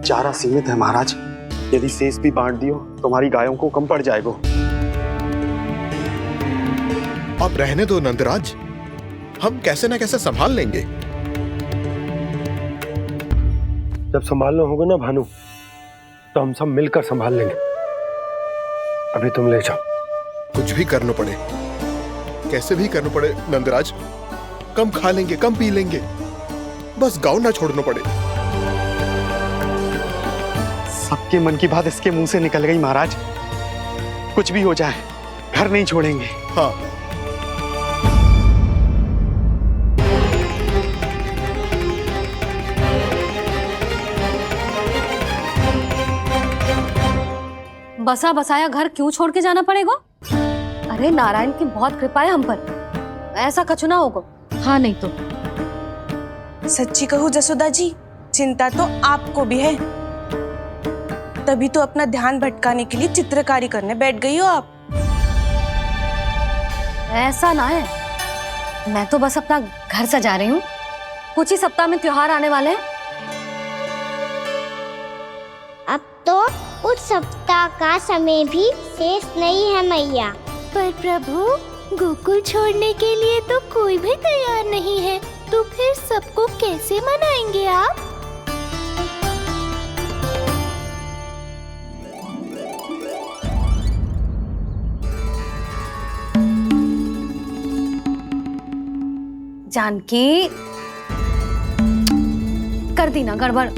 चारा सीमित है महाराज। यदि शेष भी बांट दियो तो हमारी गायों को कम पड़ जाएगा। अब रहने दो नंदराज, हम कैसे न कैसे संभाल लेंगे। जब संभालना होगा ना भानु, तो हम सब मिलकर संभाल लेंगे। अभी तुम ले जाओ। कुछ भी करना पड़े, कैसे भी करना पड़े नंदराज, कम खा लेंगे, कम पी लेंगे, बस गांव ना छोड़ना पड़े। सबके मन की बात इसके मुंह से निकल गई महाराज। कुछ भी हो जाए घर नहीं छोड़ेंगे। हाँ। बसा बसाया घर क्यों छोड़ के जाना पड़ेगा? अरे नारायण की बहुत कृपा है हम पर, ऐसा कछु ना होगा। हाँ नहीं तो सच्ची कहूँ जसोदा जी, चिंता तो आपको भी है, तभी तो अपना ध्यान भटकाने के लिए चित्रकारी करने बैठ गई हो आप। ऐसा ना है, मैं तो बस अपना घर सजा रही हूँ। कुछ ही सप्ताह में त्योहार आने वाले हैं। अब तो उस सप्ताह का समय भी शेष नहीं है मैया। पर प्रभु, गोकुल छोड़ने के लिए तो कोई भी तैयार नहीं है, तो फिर सबको कैसे मनाएंगे आप? जानकी, कर दी ना गड़बड़।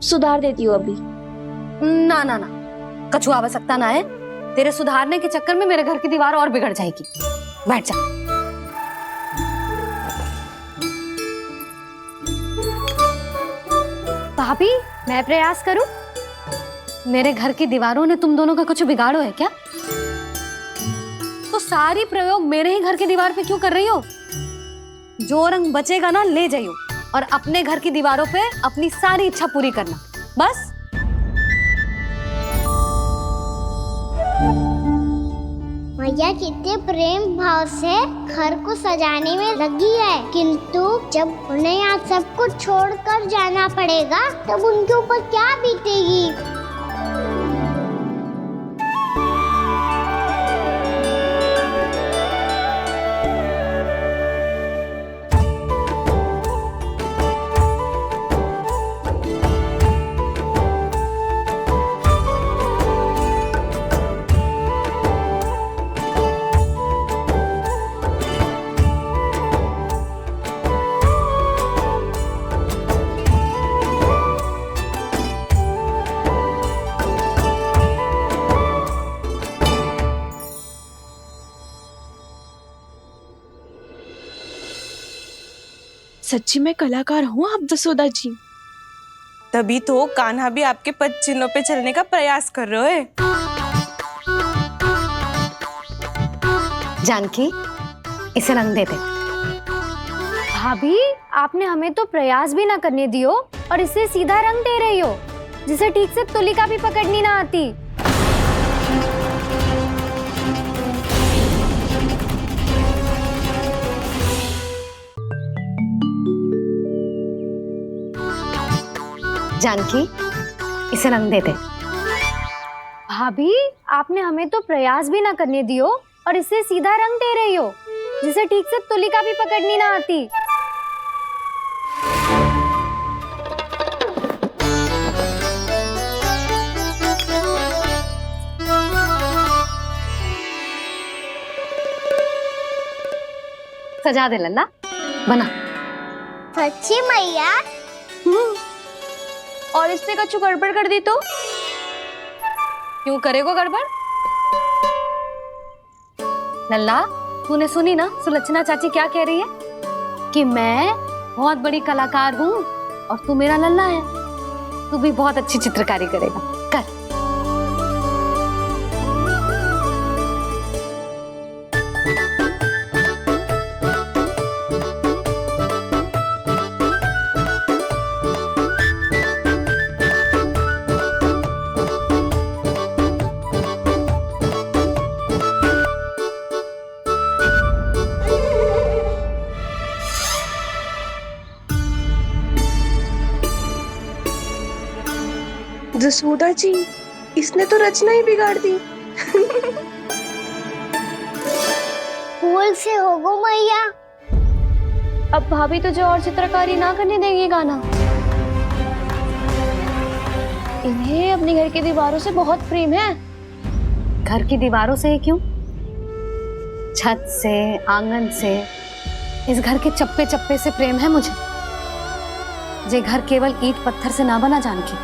सुधार देती हूँ अभी। ना ना ना, कछु आवश्यकता ना है। तेरे सुधारने के चक्कर में मेरे घर की दीवार और बिगड़ जाएगी। बैठ जा। भाभी, मैं प्रयास करूं? मेरे घर की दीवारों ने तुम दोनों का कुछ बिगाड़ो है क्या? तो सारी प्रयोग मेरे ही घर की दीवार पे क्यों कर रही हो? जो रंग बचेगा ना ले जाइयो, और अपने घर की दीवारों पे अपनी सारी इच्छा पूरी करना, बस। मैया कितने प्रेम भाव से घर को सजाने में लगी है, किंतु जब उन्हें यहाँ सब कुछ छोड़कर जाना पड़ेगा तब उनके ऊपर क्या बीतेगी। सच्ची में कलाकार हूँ आप जसोदा जी, तभी तो कान्हा भी आपके पद चिन्हों पे चलने का प्रयास कर रहे है। जानकी, इसे रंग दे दे। भाभी, आपने हमें तो प्रयास भी ना करने दियो और इसे सीधा रंग दे रही हो, जिसे ठीक से तुलिका भी पकड़नी ना आती। जानकी, इसे रंग दे दे। भाभी, आपने हमें तो प्रयास भी ना करने दियो और इसे सीधा रंग दे रही हो, जिसे ठीक से तुलिका भी पकड़नी ना आती। सजा दे लल्ला, बना। सच्ची मैया? और इसने कछु गड़बड़ कर दी तो? क्यों करेगो गड़बड़? लल्ला, तूने सुनी ना सुलक्षणा चाची क्या कह रही है? कि मैं बहुत बड़ी कलाकार हूँ और तू मेरा लल्ला है। तू भी बहुत अच्छी चित्रकारी करेगा, कर। जसोदा जी, इसने तो रचना ही बिगाड़ दी। फूल से होगो मैया। अब भाभी तुझे और चित्रकारी ना करने देंगी गाना। इन्हें अपने घर की दीवारों से बहुत प्रेम है। घर की दीवारों से क्यों? छत से, आंगन से, इस घर के चप्पे चप्पे से प्रेम है मुझे। जे घर केवल ईंट पत्थर से ना बना जानकी।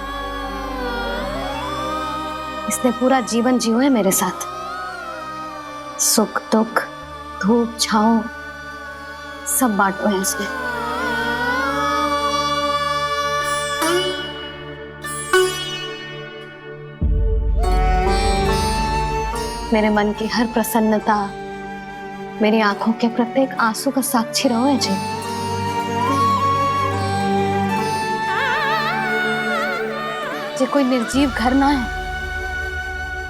इसने पूरा जीवन जियो है मेरे साथ। सुख दुख, धूप छांव सब बांटो है इसने। मेरे मन की हर प्रसन्नता, मेरी आंखों के प्रत्येक आंसू का साक्षी रहो है जी। जे कोई निर्जीव घर ना है,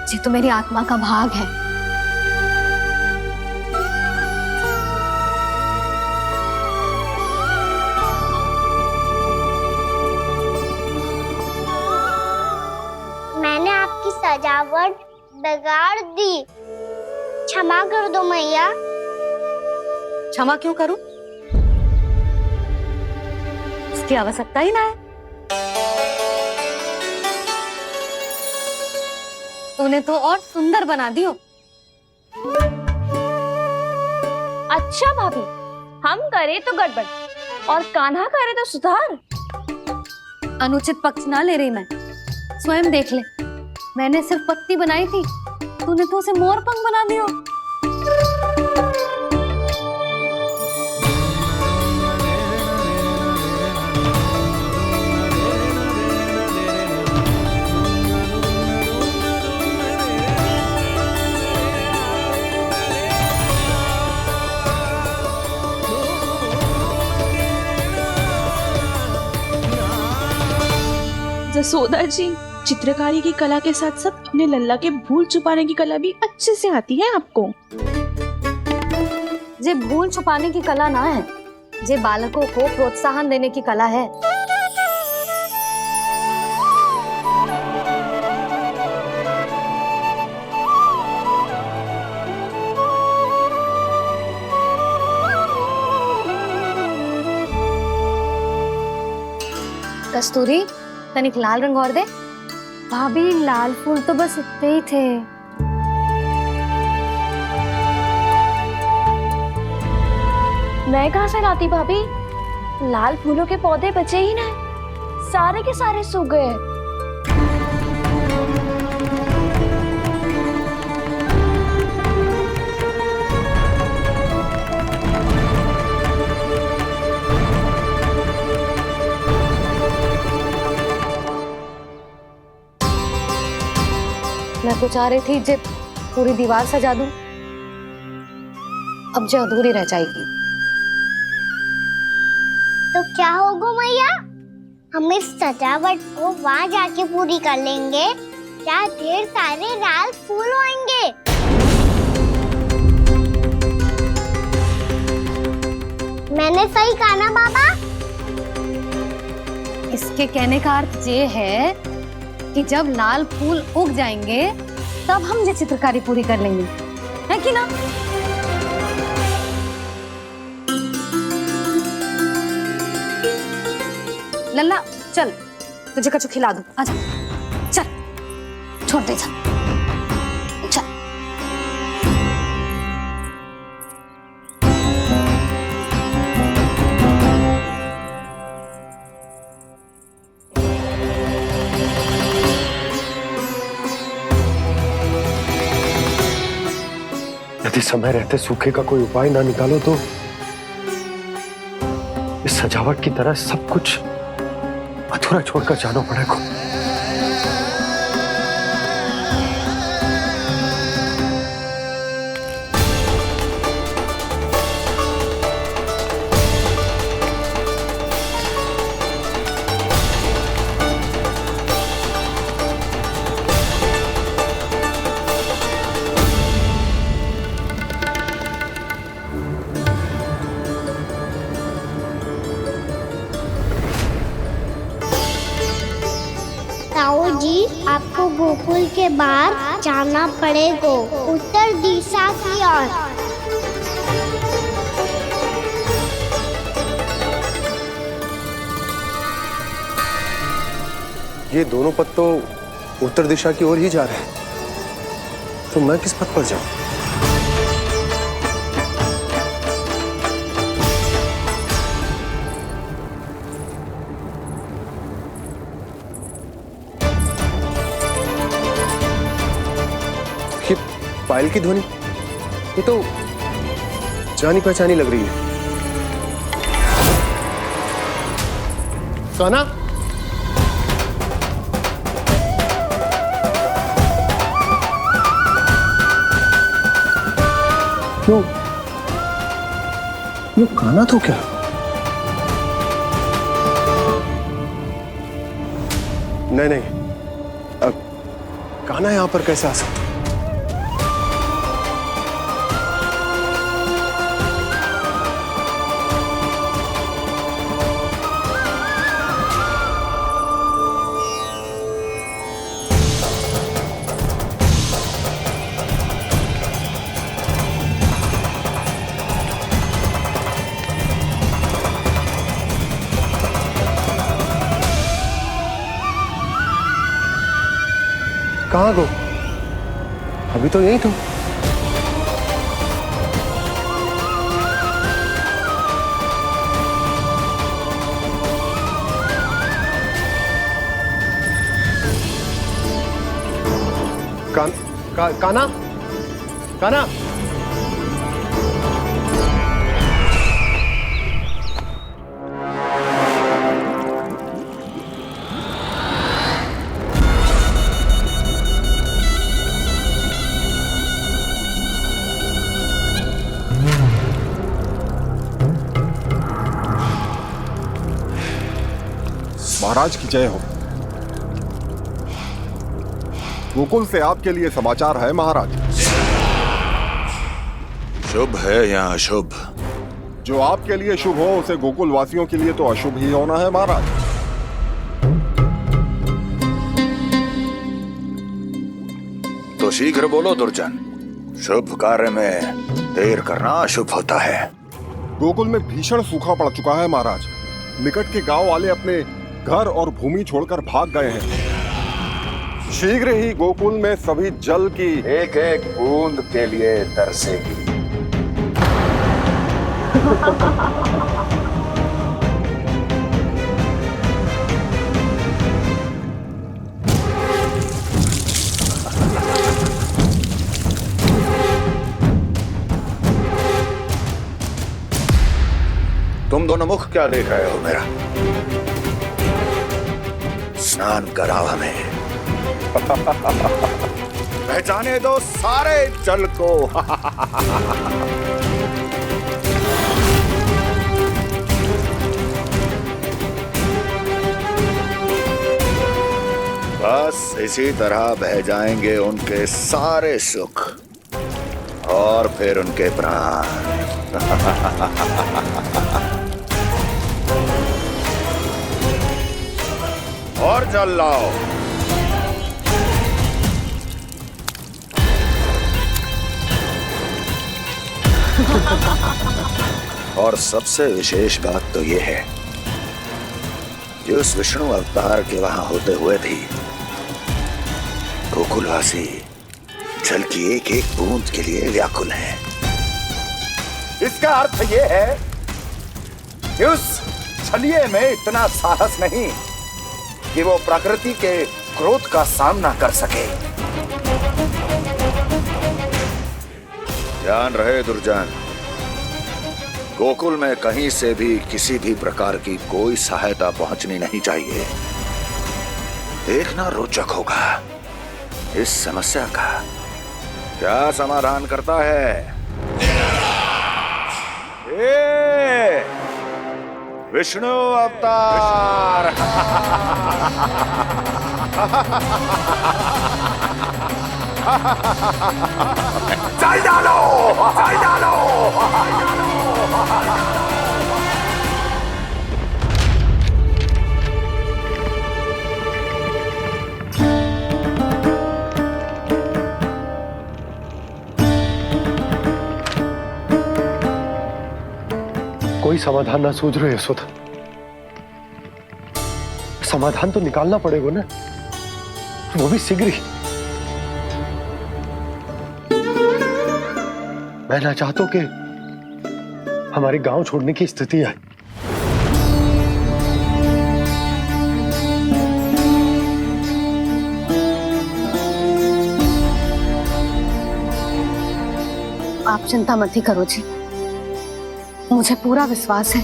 जे तो मेरी आत्मा का भाग है। मैंने आपकी सजावट बिगाड़ दी, क्षमा कर दो मैया। क्षमा क्यों करूं? इसकी आवश्यकता ही ना है। तूने तो और सुंदर बना दियो। अच्छा भाभी, हम करे तो गड़बड़ और कान्हा करे तो सुधार। अनुचित पक्ष ना ले रही मैं, स्वयं देख ले। मैंने सिर्फ पत्ती बनाई थी, तूने तो उसे मोर पंख बना दियो। जसोदा जी, चित्रकारी की कला के साथ साथ अपने लल्ला के भूल छुपाने की कला भी अच्छे से आती है आपको। जे भूल छुपाने की कला ना है, जे बालकों को प्रोत्साहन देने की कला है। कस्तूरी, तनिक लाल रंग और दे। भाभी, लाल फूल तो बस इतने ही थे। मैं कहाँ से लाती भाभी? लाल फूलों के पौधे बचे ही ना, सारे के सारे सूख गए। मैं तो चाह रही थी जब पूरी दीवार सजा दूं, अब जो अधूरी रह जाएगी। तो क्या होगा मैया? हम इस सजावट को वहाँ जाके पूरी कर लेंगे, जहाँ ढेर सारे लाल फूल होंगे। मैंने सही कहा ना बाबा? इसके कहने का अर्थ ये है कि जब लाल फूल उग जाएंगे तब हम ये चित्रकारी पूरी कर लेंगे, है कि ना? लल्ला चल, तुझे कछु खिला दूं। आजा, चल, छोड़ दे, चल। यदि समय रहते सूखे का कोई उपाय ना निकालो तो इस सजावट की तरह सब कुछ अधूरा छोड़कर जाना पड़ेगा। गोकुल के बाहर जाना पड़ेगा, उत्तर दिशा की ओर। ये दोनों पथ तो उत्तर दिशा की ओर ही जा रहे हैं, तो मैं किस पथ पर जाऊं? ये पायल की ध्वनि, ये तो जानी पहचानी लग रही है। कान्हा, ये कान्हा तो क्या? नहीं, अब कान्हा यहां पर कैसे आ सकता? कहाँ गो? अभी तो यही तो। कान्हा, कान्हा, महाराज की जय हो। गोकुल से आपके लिए समाचार है महाराज। शुभ है या अशुभ? जो आपके लिए शुभ हो उसे गोकुल वासियों के लिए तो अशुभ ही होना है महाराज। तो शीघ्र बोलो दुर्जन, शुभ कार्य में देर करना अशुभ होता है। गोकुल में भीषण सूखा पड़ चुका है महाराज। निकट के गांव वाले अपने घर और भूमि छोड़कर भाग गए हैं। शीघ्र ही गोकुल में सभी जल की एक एक बूंद के लिए तरसेगी। तुम दोनों मुख क्या देख रहे हो मेरा? स्नान कराओ हमें। पहचाने दो सारे जल को। बस इसी तरह बह जाएंगे उनके सारे सुख और फिर उनके प्राण। और जल लाओ। और सबसे विशेष बात तो यह है कि उस विष्णु अवतार के वहां होते हुए भी गोकुलवासी जल की एक एक बूंद के लिए व्याकुल हैं। इसका अर्थ यह है कि उस छलिए में इतना साहस नहीं कि वो प्रकृति के क्रोध का सामना कर सके। ध्यान रहे दुर्जन, गोकुल में कहीं से भी किसी भी प्रकार की कोई सहायता पहुंचनी नहीं चाहिए। देखना रोचक होगा इस समस्या का क्या समाधान करता है। विष्णु अवतार। चल डालो, चल डालो। कोई समाधान ना सूझ रहे यशोदा। समाधान तो निकालना पड़ेगा ना, वो भी शीघ्र ही। मैं ना चाहता हूं कि हमारे गांव छोड़ने की स्थिति आए। आप चिंता मत ही करो जी, मुझे पूरा विश्वास है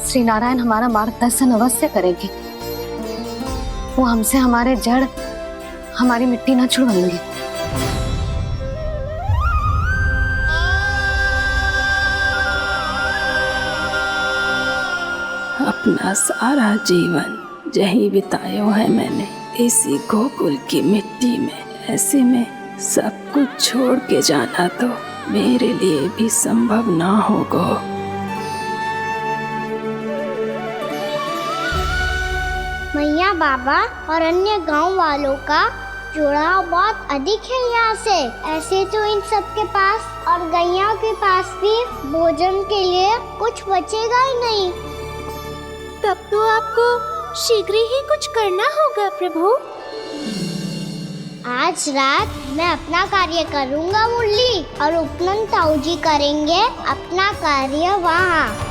श्री नारायण हमारा मार्गदर्शन अवश्य करेंगे। वो हमसे हमारे जड़, हमारी मिट्टी न छुड़वाएंगे। अपना सारा जीवन यही बितायो है मैंने, इसी गोकुल की मिट्टी में। ऐसे में सब कुछ छोड़ के जाना तो मेरे लिए भी संभव ना होगा। मैया बाबा और अन्य गांव वालों का जुड़ाव बहुत अधिक है यहाँ से। ऐसे तो इन सब के पास और गैया के पास भी भोजन के लिए कुछ बचेगा ही नहीं। तब तो आपको शीघ्र ही कुछ करना होगा प्रभु। आज रात मैं अपना कार्य करूँगा मुरली, और उपनंद ताऊ जी करेंगे अपना कार्य वहाँ।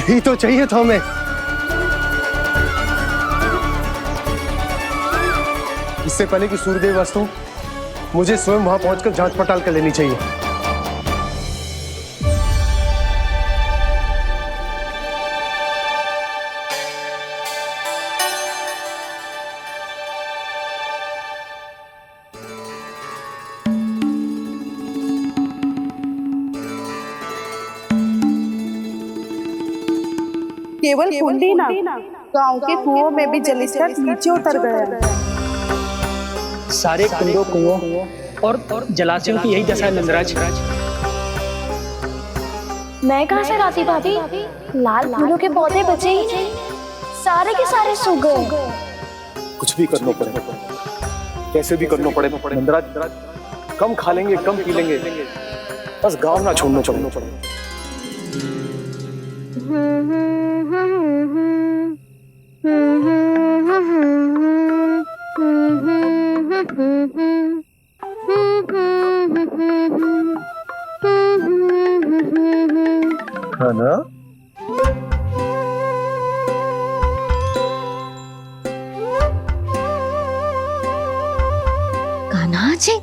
यही तो चाहिए था हमें। इससे पहले कि सूर्यदेव अस्त हो, मुझे स्वयं वहां पहुंचकर जांच पड़ताल कर लेनी चाहिए। केवल कुंडी ना, गांव के कुओं में भी जलस्तर नीचे उतर गया है। सारे कुंडों, कुओं और जलाशयों की यही दशा है नंदराज। मैं कहाँ से लाती भाभी? लाल फूलों के पौधे बचे ही नहीं, सारे के सारे सूख गए। कुछ भी करना पड़ेगा, कैसे भी करना पड़ेगा नंदराज। कम खा लेंगे, कम पी लेंगे, बस गांव ना छोड़ना पड़ेगा। है ना? कान्हा जी,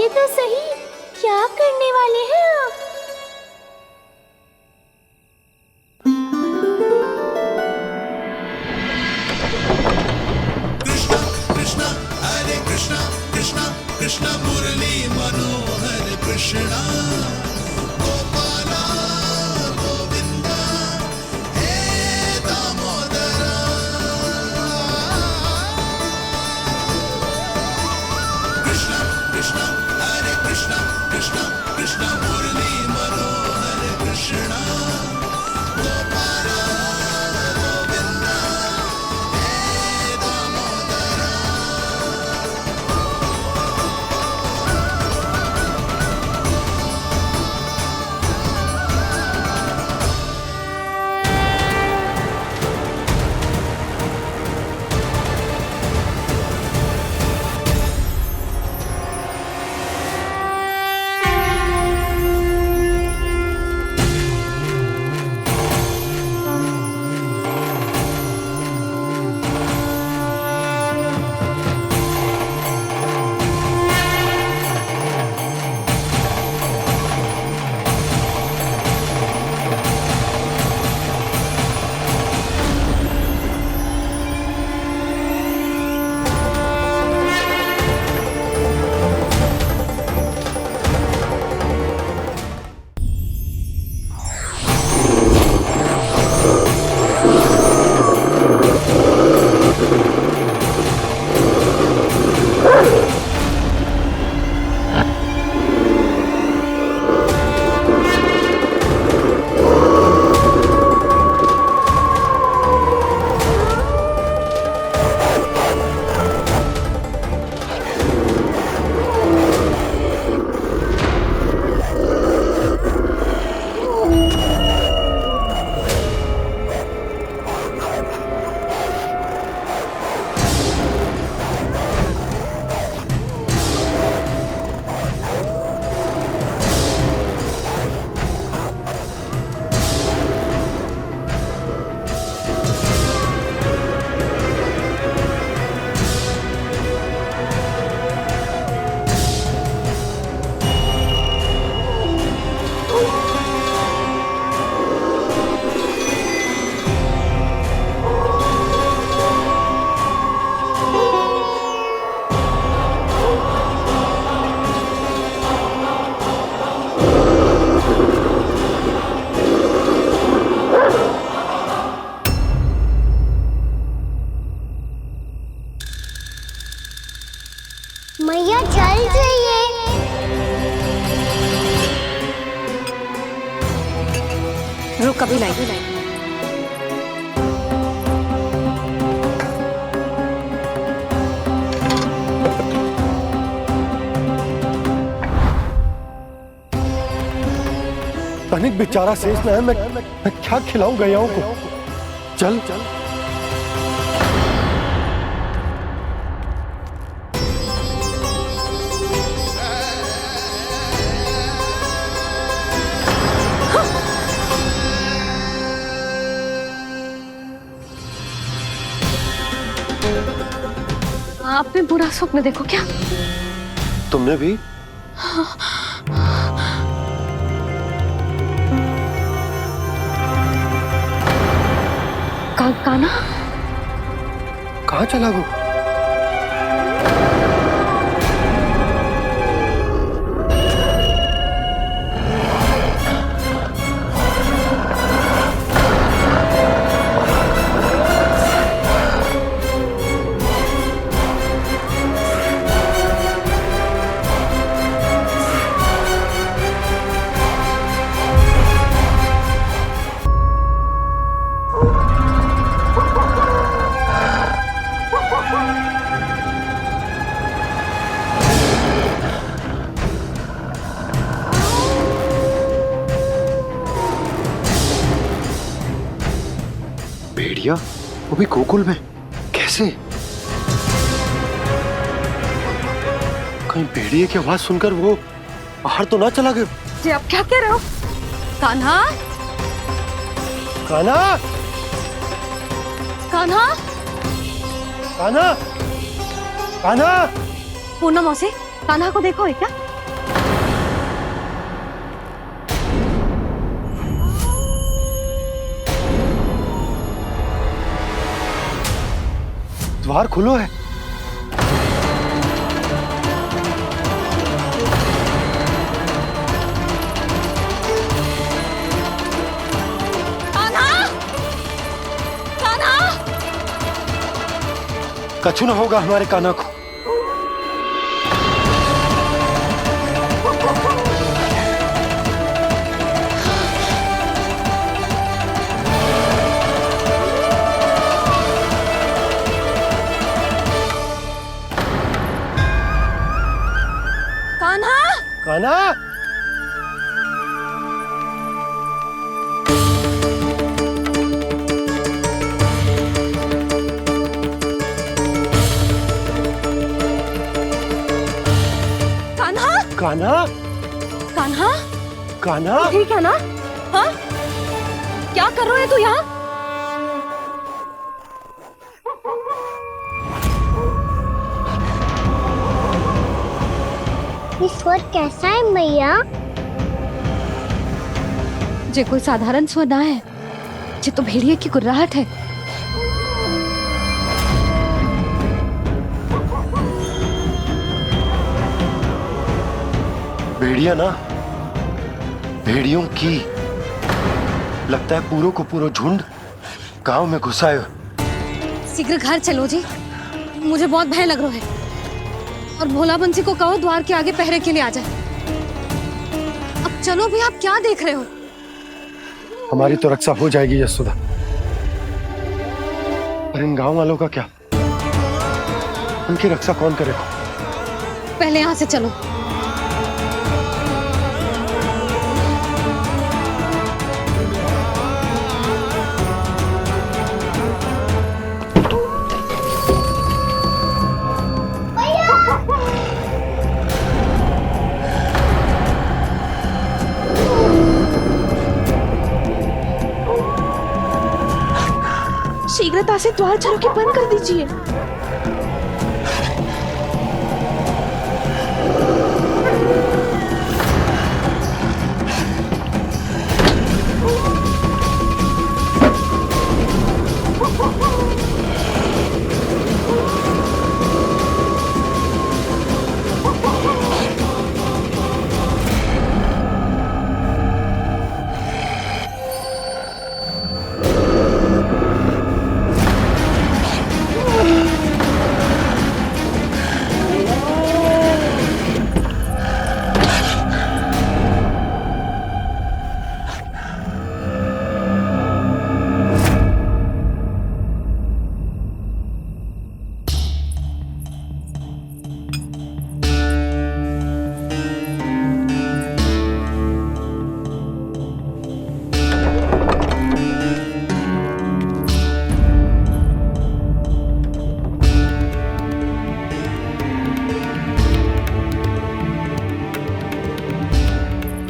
बताइए तो सही, क्या करने वाले हैं आप? कृष्णा हरे कृष्णा कृष्णा कृष्णा मुरली मनोहर कृष्णा गोपाला गोविंदा हे दामोदरा कृष्णा कृष्णा हरे कृष्णा कृष्णा कृष्णा मुरली मनोहर कृष्णा गोपाला गोविंदा हे दामोदरा मैया चल जाइए। रुक अभी लाई। तनिक बेचारा शेष न है, मैं क्या खिलाऊं गयाओं को। चल चल आपने बुरा स्वप्न देखो क्या? तुमने भी? काना कहाँ चला वो? भेड़िया, वो भी गोकुल में? कैसे? कहीं भेड़िए की आवाज सुनकर वो बाहर तो ना चला गया? जी आप क्या कह रहे हो? कान्हा? कान्हा? कान्हा? कान्हा? कान्हा? पूनम मौसी, कान्हा को देखो है क्या? द्वार खुलो है। कछु ना होगा हमारे कान्हा को। कान्हा, कान्हा, कान्हा, कान्हा, कान्हा, ठीक है ना? हाँ? क्या कर रहे हो तू यहाँ? ये स्वर कैसा है मैया? जे कोई साधारण स्वर ना है, जे तो भेड़िए की गुर्राहट है। भेड़िया ना, भेड़ियों की। लगता है पूरो को पूरो झुंड गांव में घुसा है। शीघ्र घर चलो जी, मुझे बहुत भय लग रहा है। और भोला बंसी को कहो द्वार के आगे पहरे के लिए आ जाए। अब चलो भी, आप क्या देख रहे हो? हमारी तो रक्षा हो जाएगी यशोदा, पर इन गांव वालों का क्या? उनकी रक्षा कौन करेगा? पहले यहाँ से चलो। शीघ्रता से द्वार चारों के बंद कर दीजिए।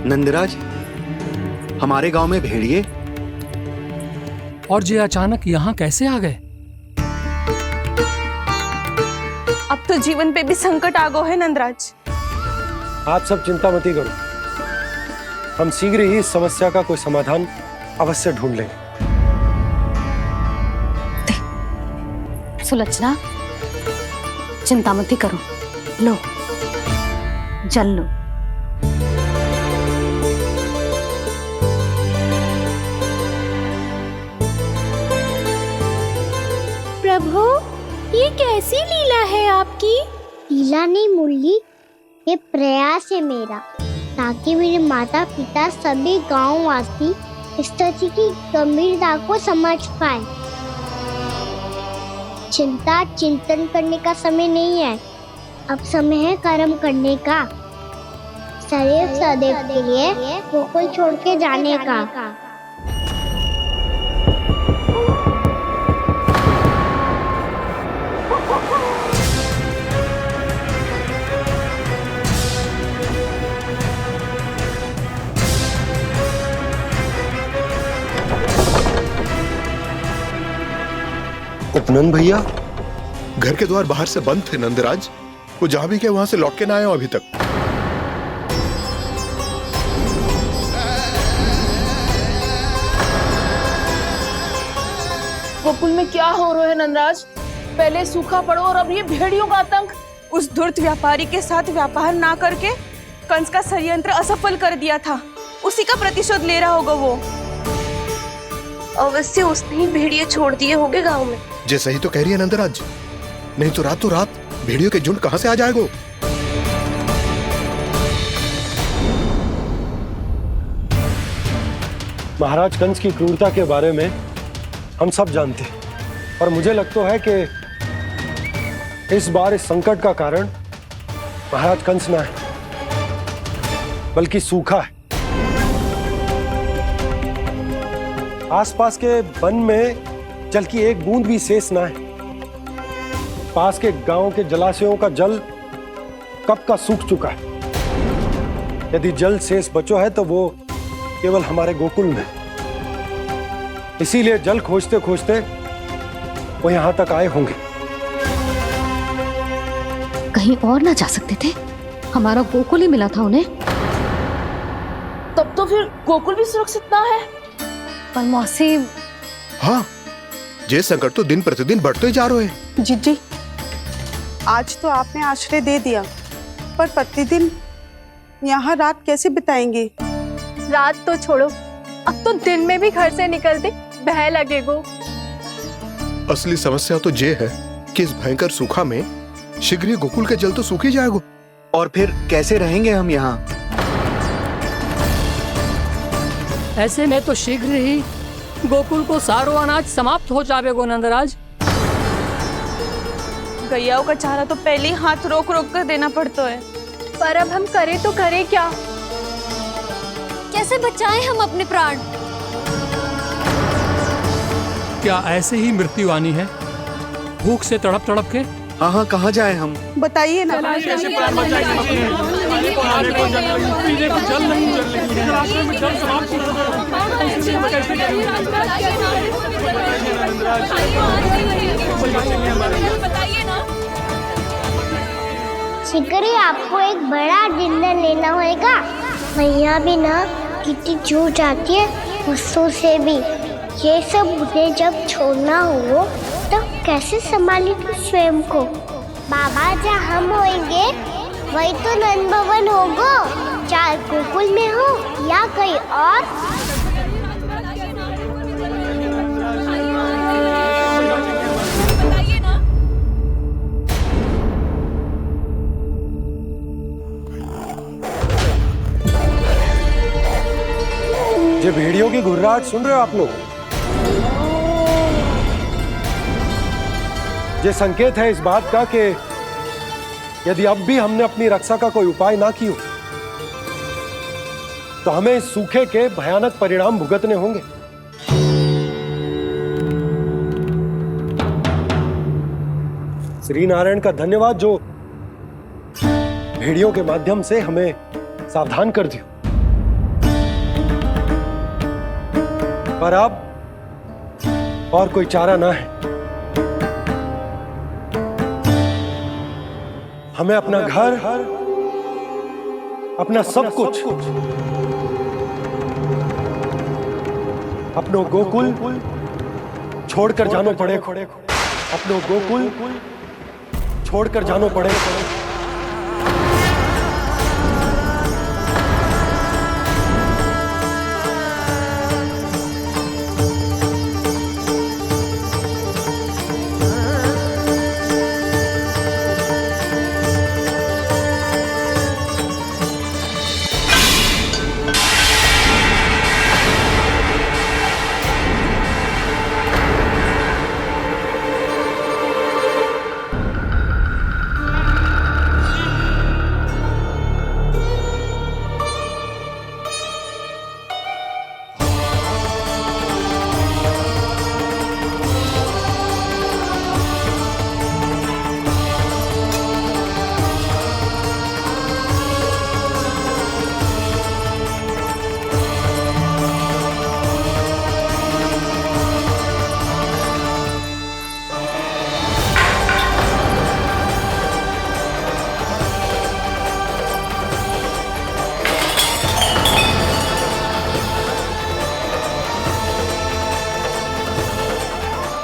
नंदराज, हमारे गांव में भेड़िए और जे अचानक यहाँ कैसे आ गए? अब तो जीवन पे भी संकट आ गो है नंदराज। आप सब चिंता मत करो, हम शीघ्र ही इस समस्या का कोई समाधान अवश्य ढूंढ लेंगे। सुलक्षणा, चिंता मत करो, लो जल लो। प्रभु, ये कैसी लीला है आपकी? लीला नहीं मुरली, ये प्रयास है मेरा, ताकि मेरे माता पिता सभी गांव वासी स्थिति की गंभीरता को समझ पाए। चिंता चिंतन करने का समय नहीं है, अब समय है कर्म करने का, सदैव सदैव के लिए गोकुल छोड़ के जाने का। उपनंद भैया, घर के द्वार बाहर से बंद थे नंदराज, वो जहां भी गए वहां से लौट के ना आए हो अभी तक। गोकुल में क्या हो रहा है नंदराज? पहले सूखा पड़ो और अब ये भेड़ियों का आतंक। उस धूर्त व्यापारी के साथ व्यापार ना करके कंस का षड्यंत्र असफल कर दिया था, उसी का प्रतिशोध ले रहा होगा वो। अवश्य उसने ही भेड़िए छोड़ दिए होंगे गांव में। जैसे ही तो कह रही है नंदराज, नहीं तो रात भेड़ियों के झुंड कहां से आ जाएगा? महाराज कंस की क्रूरता के बारे में हम सब जानते हैं, और मुझे लगता है कि इस बार इस संकट का कारण महाराज कंस ना है, बल्कि सूखा है। आसपास के वन में जल की एक बूंद भी शेष ना है। पास के गांव के जलाशयों का जल कब का सूख चुका है। यदि जल शेष बचो है तो वो केवल हमारे गोकुल में। इसीलिए जल खोजते खोजते वो यहां तक आए होंगे। कहीं और ना जा सकते थे? हमारा गोकुल ही मिला था उन्हें। तब तो फिर गोकुल भी सुरक्षित ना है। पर मौसी, हाँ, ये संकट तो दिन प्रतिदिन बढ़ते जा रहे हैं। जीजी, आज तो आपने आश्रय दे दिया, पर प्रतिदिन यहाँ रात कैसे बिताएंगे? रात तो छोड़ो, अब तो दिन में भी घर से निकलते भय लगेगो। असली समस्या तो ये है कि इस भयंकर सूखा में शीघ्र ही गोकुल के जल तो सूख ही जाएगा। और फिर कैसे रहेंगे हम यहाँ? ऐसे में तो शीघ्र ही गोकुल को सारो अनाज समाप्त हो जाएगो नंदराज। गैयाओं का चारा तो पहले ही हाथ रोक रोक कर देना पड़ता है। पर अब हम करें तो करें क्या? कैसे बचाएं हम अपने प्राण? क्या ऐसे ही मृत्यु आनी है, भूख से तड़प तड़प के? हाँ, कहाँ जाए हम? बताइए ना। शीघ्र ही आपको एक बड़ा डिनर लेना होगा। मैया भी ना कितनी जूझ जाती है गुस्सों से भी। ये सब उन्हें जब छोड़ना हो तो कैसे संभाली तू स्वयं को? बाबा जहाँ हम होंगे वही तो नंद भवन होगा, चाहे गोकुल में हो या कहीं और। ये भेड़ियों की घुर्राहट सुन रहे हो आप लोग? ये संकेत है इस बात का कि यदि अब भी हमने अपनी रक्षा का कोई उपाय ना किया तो हमें इस सूखे के भयानक परिणाम भुगतने होंगे। श्री नारायण का धन्यवाद जो भेड़ियों के माध्यम से हमें सावधान कर दिया। पर अब और कोई चारा ना है। हमें अपना घर, अपना सब कुछ, अपनो गोकुल छोड़कर जानो पड़े। अपनो गोकुल छोड़कर जानो पड़े।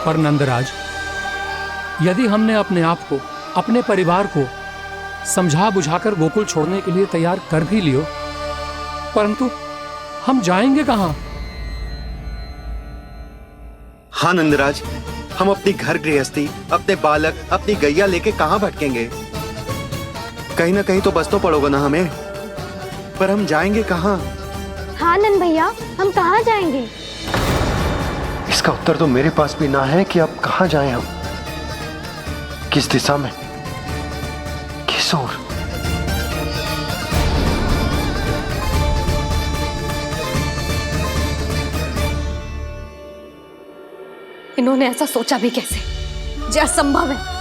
पर नंदराज, यदि हमने अपने आप को, अपने परिवार को समझा बुझाकर गोकुल छोड़ने के लिए तैयार कर भी लियो, परंतु हम जाएंगे कहाँ? हाँ नंदराज, हम अपनी घर गृहस्थी, अपने बालक, अपनी गैया लेके कहाँ भटकेंगे? कहीं ना कहीं तो बस तो पड़ोगे ना हमें, पर हम जाएंगे कहाँ? हाँ नंद भैया, हम कहाँ जाएंगे? इसका उत्तर तो मेरे पास भी ना है कि अब कहाँ जाएं हम, किस दिशा में, किस ओर। इन्होंने ऐसा सोचा भी कैसे, जो असंभव है।